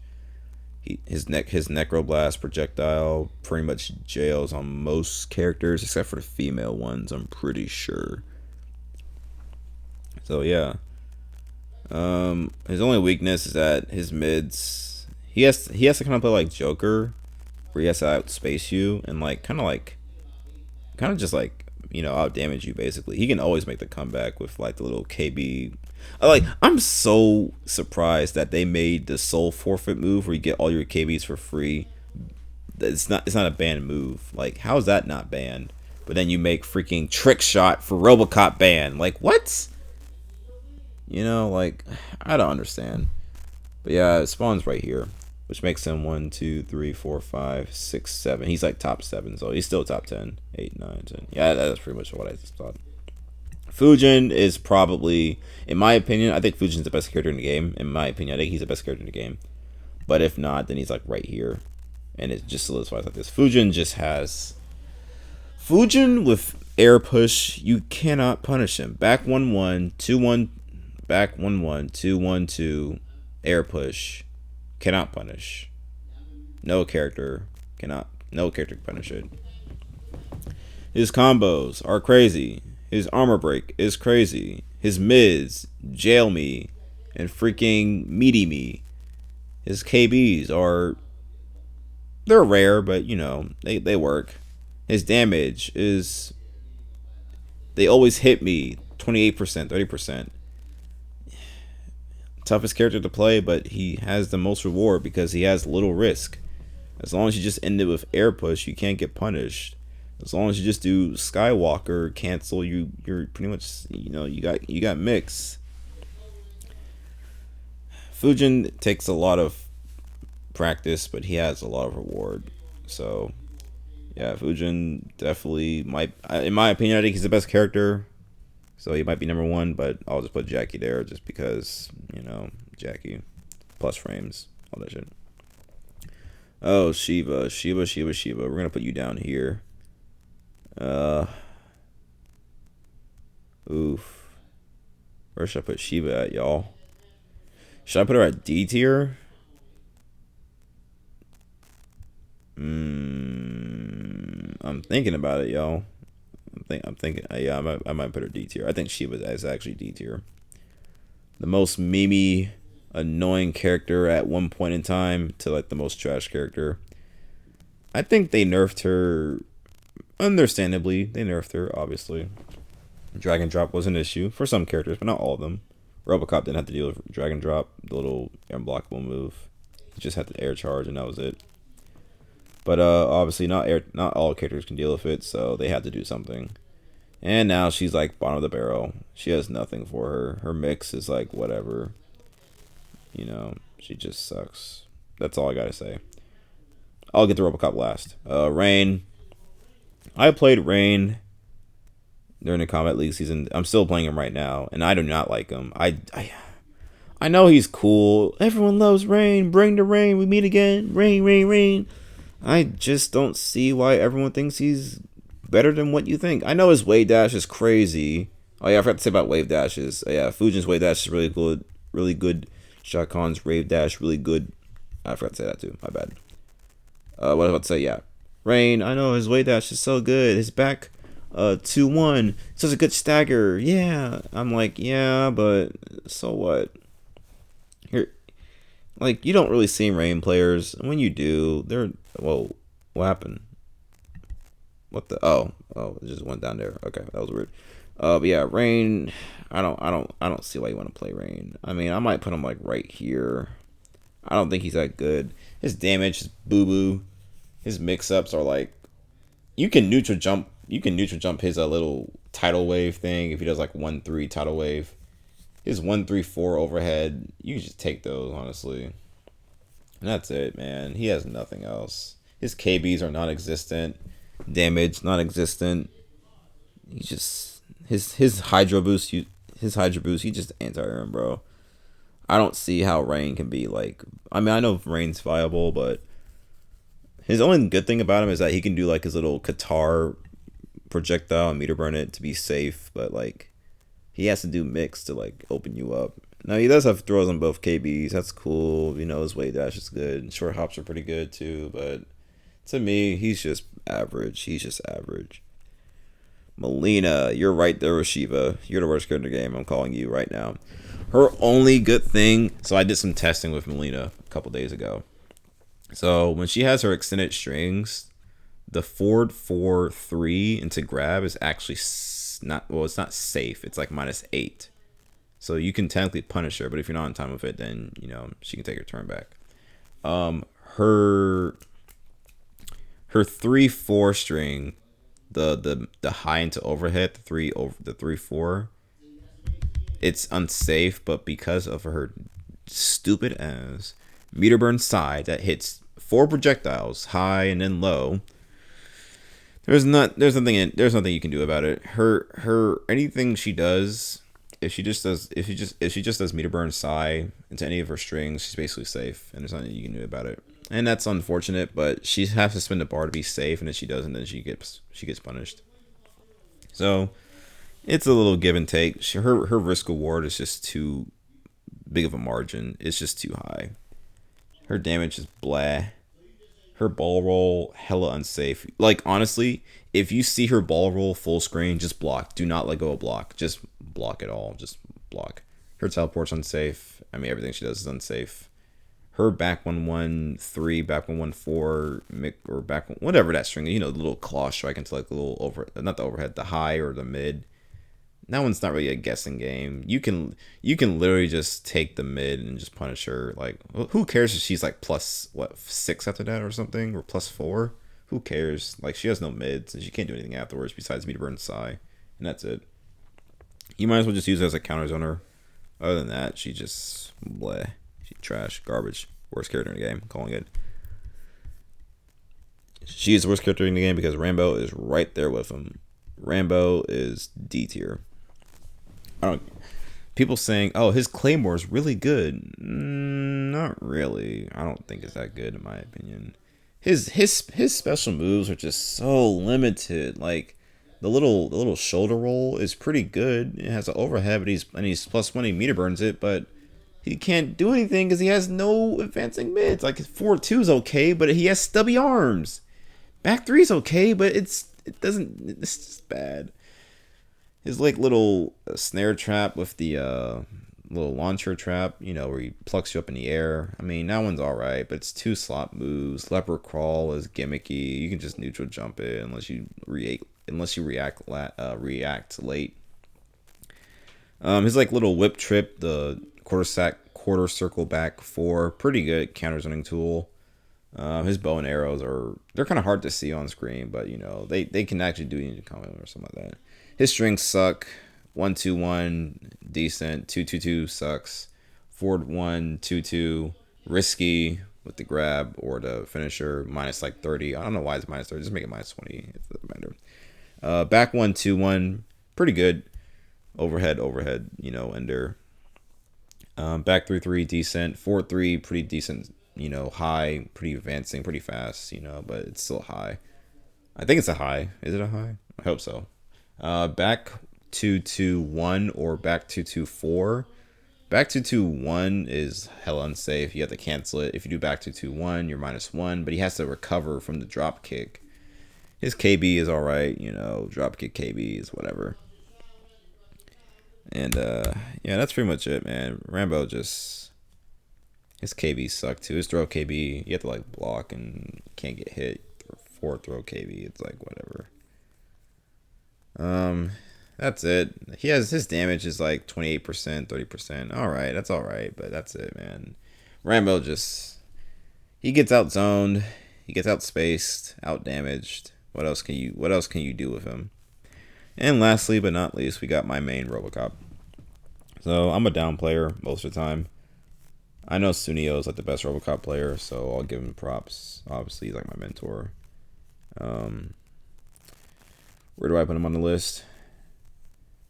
His necroblast projectile pretty much jails on most characters except for the female ones, I'm pretty sure. So yeah. His only weakness is that his mids, he has to kind of play like Joker, where he has to outspace you and like kind of just like, you know, out damage you basically. He can always make the comeback with like the little KB. I'm so surprised that they made the soul forfeit move where you get all your KBs for free. It's not a banned move. Like, how is that not banned? But then you make freaking trick shot for Robocop banned. Like, what? You know, like, I don't understand. But yeah, Spawn's right here, which makes him 1, 2, 3, 4, 5, 6, 7. He's like top 7, so he's still top 10. 8, 9, 10. Yeah, that's pretty much what I just thought. Fujin is probably, in my opinion, I think Fujin's the best character in the game. In my opinion, I think he's the best character in the game. But if not, then he's like right here. And it just solidifies like this. Fujin with air push, you cannot punish him. Back 1-1, 2-1, back 1-1, 2-1-2, air push. Cannot punish. No character can punish it. His combos are crazy. His armor break is crazy. His mids jail me and freaking meaty me. His KBs they're rare, but you know, they work. His damage is, they always hit me 28%, 30%. Toughest character to play, but he has the most reward because he has little risk. As long as you just end it with air push, you can't get punished. As long as you just do Skywalker cancel, you're pretty much, you know, you got mix. Fujin takes a lot of practice, but he has a lot of reward. So yeah, Fujin definitely might, in my opinion, I think he's the best character. So he might be number 1, but I'll just put Jackie there just because, you know, Jackie plus frames, all that shit. Oh, Sheeva. We're gonna put you down here. Uh, oof. Where should I put Sheeva at, y'all? Should I put her at D tier? I'm thinking about it, y'all. I'm thinking. Yeah, I might put her D tier. I think Sheeva is actually D tier. The most memey, annoying character at one point in time to like the most trash character. I think they nerfed her. Understandably, they nerfed her. Obviously, drag and drop was an issue for some characters, but not all of them. Robocop didn't have to deal with drag and drop, the little unblockable move. He just had to air charge, and that was it. But obviously, not all characters can deal with it, so they had to do something. And now she's like bottom of the barrel. She has nothing for her. Her mix is like whatever. You know, she just sucks. That's all I gotta say. I'll get to Robocop last. Rain. I played Rain during the Combat League season. I'm still playing him right now, and I do not like him. I know he's cool. Everyone loves Rain. Bring the rain. We meet again. Rain, rain, rain. I just don't see why everyone thinks he's better than what you think. I know his wave dash is crazy. Oh yeah, I forgot to say about wave dashes. Yeah, Fujin's wave dash is really good. Really good. Shao Kahn's wave dash, really good. I forgot to say that too. My bad. What was I about to say? Yeah. Rain, I know his wave dash is so good. His back 2-1. Such a good stagger. Yeah. I'm like, yeah, but so what? Here, like, you don't really see Rain players. And when you do, they're... Whoa. What happened? What the... Oh, it just went down there. Okay, that was weird. But yeah, Rain... I don't see why you want to play Rain. I mean, I might put him, like, right here. I don't think he's that good. His damage is boo-boo. His mix-ups are, like... You can neutral jump his little tidal wave thing if he does like 1-3 tidal wave. His 1-3-4 overhead, you can just take those, honestly. And that's it, man. He has nothing else. His KBs are non-existent. Damage non-existent. He just his Hydro boost. He just anti-Erron, bro. I don't see how Rain can be like. I mean, I know Rain's viable, but his only good thing about him is that he can do like his little Qatar projectile and meter burn it to be safe, but like he has to do mix to like open you up. Now he does have throws on both KBs. That's cool. You know, his wave dash is good. Short hops are pretty good too, but to me, he's just average. He's just average. Mileena, you're right there with Sheeva. You're the worst character in the game. I'm calling you right now. Her only good thing. So I did some testing with Mileena a couple days ago. So when she has her extended strings, the forward 4-3 into grab is actually not, well, it's not safe. It's like -8. So you can technically punish her, but if you're not on time with it, then, you know, she can take her turn back. Her 3-4 string, the high into overhead, the 3-4, it's unsafe, but because of her stupid ass meter burn side that hits 4 projectiles, high and then low, there's nothing you can do about it. Her anything she does, if she just does meter burn psi into any of her strings, she's basically safe, and there's nothing you can do about it. And that's unfortunate, but she has to spin the bar to be safe, and if she doesn't, then she gets punished. So it's a little give and take. Her risk reward is just too big of a margin. It's just too high. Her damage is blah. Her ball roll, hella unsafe. Like, honestly, if you see her ball roll full screen, just block. Do not let go of block. Just block it all. Just block. Her teleport's unsafe. I mean, everything she does is unsafe. Her back 1-1-3, back 1-1-4, or back whatever that string, you know, the little claw strike into like the little not the overhead, the high or the mid. That one's not really a guessing game. You can literally just take the mid and just punish her. Like, who cares if she's like plus 6 after that or something, or +4? Who cares? Like, she has no mids and she can't do anything afterwards besides meter burn psi, and that's it. You might as well just use it as a counter zoner. Other than that, she just bleh. She trash, garbage, worst character in the game. I'm calling it. She is the worst character in the game because Rambo is right there with him. Rambo is D tier. People saying, oh, his Claymore is really good. Not really. I don't think it's that good in my opinion. his special moves are just so limited. Like the little shoulder roll is pretty good. It has an overhead, but he's plus 1, he meter burns it, but he can't do anything because he has no advancing mids. Like 4-2 is okay, but he has stubby arms. Back 3 is okay, but it's just bad. His like little snare trap with the little launcher trap, you know, where he plucks you up in the air. I mean, that one's alright, but it's 2 slot moves. Leopard crawl is gimmicky. You can just neutral jump it unless you react late. His like little whip trip, the quarter circle back 4, pretty good counter zoning tool. His bow and arrows they're kind of hard to see on screen, but you know they can actually do it in combat or something like that. His strings suck. 1-2-1 decent. 2-2-2 sucks. Forward 1-2-2 risky with the grab or the finisher minus like 30. I don't know why it's minus 30. Just make it minus 20. It doesn't matter. Back 1-2-1 pretty good. Overhead, you know, ender. Back 3-3 decent. 4-3 pretty decent. You know, high, pretty advancing, pretty fast. You know, but it's still high. I think it's a high. Is it a high? I hope so. Back 2-2-1 or back 2-2-4. Back 2-2-1 is hella unsafe. You have to cancel it. If you do back 2-2-1, you're -1, but he has to recover from the drop kick. His KB is alright, you know, drop kick KB is whatever. And yeah, that's pretty much it, man. Rambo just his KB suck too. His throw KB, you have to like block and can't get hit. For throw KB, it's like whatever. That's it. His damage is like 28%, 30%. Alright, that's alright, but that's it, man. Rambo just he gets outzoned, he gets outspaced, outdamaged. What else can you do with him? And lastly but not least, we got my main Robocop. So I'm a down player most of the time. I know Sunio is like the best Robocop player, so I'll give him props. Obviously, he's like my mentor. Where do I put him on the list?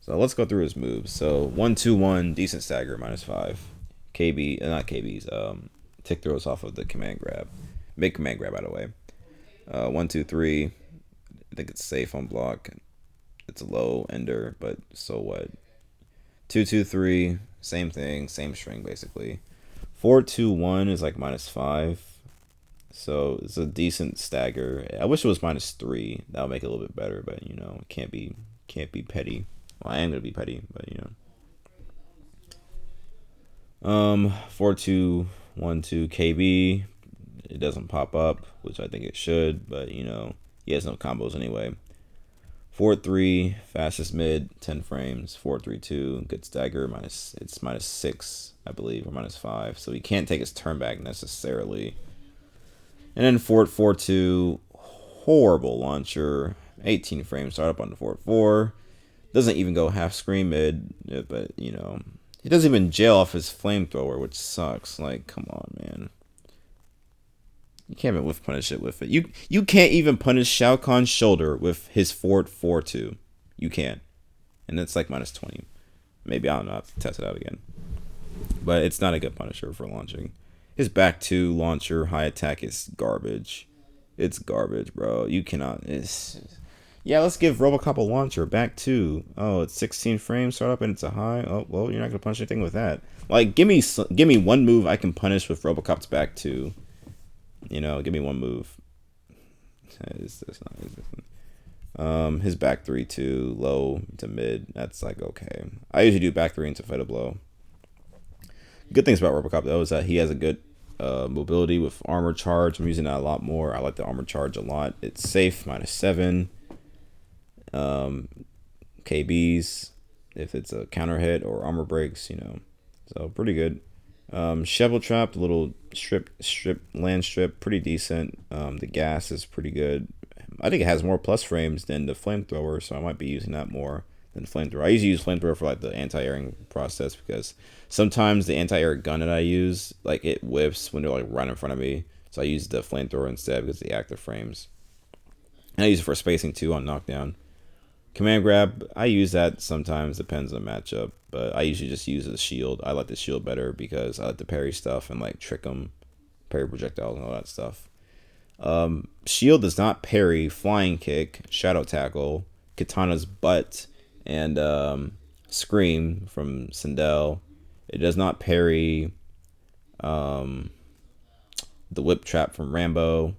So let's go through his moves. So 1-2-1, decent stagger, -5. KB, not KBs. Tick throws off of the command grab. Big command grab, by the way. 1-2-3. I think it's safe on block. It's a low ender, but so what? 2-2-3, same thing, same string basically. 4-2-1 is like -5. So it's a decent stagger. I wish it was -3. That would make it a little bit better, but you know, can't be petty. Well, I am gonna be petty, but you know. 4-2-1-2 KB. It doesn't pop up, which I think it should, but you know, he has no combos anyway. 4-3, fastest mid, 10 frames. 4-3-2, good stagger, it's -6, I believe, or -5. So he can't take his turn back necessarily. And then 4-4-2, horrible launcher, 18 frames, start up on the 4-4. Doesn't even go half screen mid, but you know, he doesn't even jail off his flamethrower, which sucks. Like, come on, man. You can't even whiff punish it with it. You can't even punish Shao Kahn's shoulder with his 4-4-2. You can't. And it's like -20. Maybe I'll not test it out again. But it's not a good punisher for launching. His back 2 launcher high attack is garbage. It's garbage, bro. You cannot. Yeah, let's give Robocop a launcher. Back 2. Oh, it's 16 frames. Start up and it's a high. Oh, well, you're not gonna punish anything with that. Like, give me one move I can punish with Robocop's back 2. You know, give me one move. It's not his back 3 too, low to mid. That's like okay. I usually do back 3 into fight a blow. Good things about Robocop though is that he has a good mobility with armor charge. I'm using that a lot more. I like the armor charge a lot. It's safe, -7. KBs if it's a counter hit or armor breaks, you know. So pretty good. Shovel trap, the little land strip, pretty decent. The gas is pretty good. I think it has more plus frames than the flamethrower, so I might be using that more than flamethrower. I usually use flamethrower for like the anti-airing process because sometimes the anti-air gun that I use, like it whiffs when they're like right in front of me. So I use the flamethrower instead because of the active frames. And I use it for spacing too on knockdown. Command grab, I use that sometimes, depends on the matchup, but I usually just use the shield. I like the shield better because I like to parry stuff and like trick them, parry projectiles and all that stuff. Shield does not parry flying kick, shadow tackle, Kitana's butt, and scream from Sindel. It does not parry the whip trap from Rambo.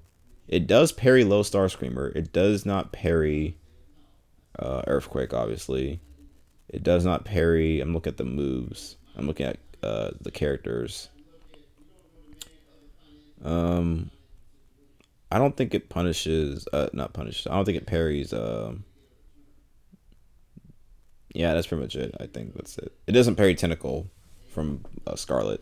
It does parry low star screamer. It does not parry earthquake, obviously. It does not parry. I'm looking at the moves. I'm looking at the characters. I don't think it punishes. Not punishes. I don't think it parries. Yeah, that's pretty much it. I think that's it. It doesn't parry tentacle from Skarlet.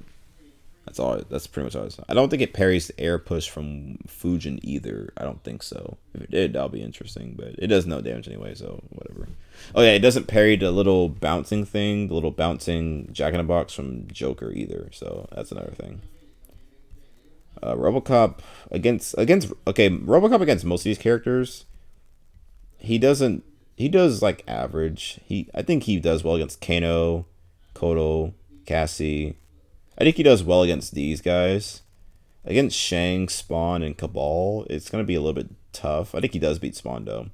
That's all. That's pretty much all. I don't think it parries the air push from Fujin either. I don't think so. If it did, that'll be interesting. But it does no damage anyway, so whatever. Oh yeah, it doesn't parry the little bouncing thing, the little bouncing Jack in the Box from Joker either. So that's another thing. Robocop Robocop against most of these characters, he doesn't. He does like average. I think he does well against Kano, Kotal, Cassie. I think he does well against these guys. Against Shang, Spawn, and Kabal, it's going to be a little bit tough. I think he does beat Spawn, though.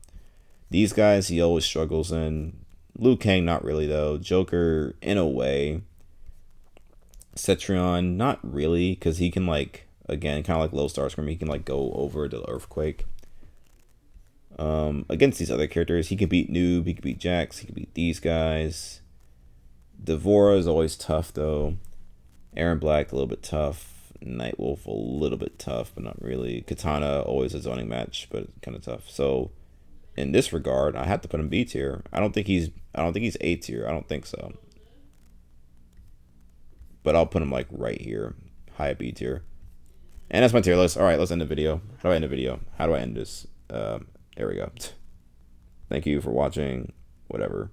These guys, he always struggles in. Liu Kang, not really, though. Joker, in a way. Cetrion, not really, because he can, like, again, kind of like Low Star Scream, he can, like, go over the Earthquake. Against these other characters, he can beat Noob, he can beat Jax, he can beat these guys. Devora is always tough, though. Erron Black, a little bit tough. Nightwolf, a little bit tough, but not really. Kitana, always a zoning match, but kind of tough. So, in this regard, I have to put him B tier. I don't think he's A tier. I don't think so. But I'll put him like right here, high B tier. And that's my tier list. All right, let's end the video. How do I end the video? How do I end this? There we go. Thank you for watching. Whatever.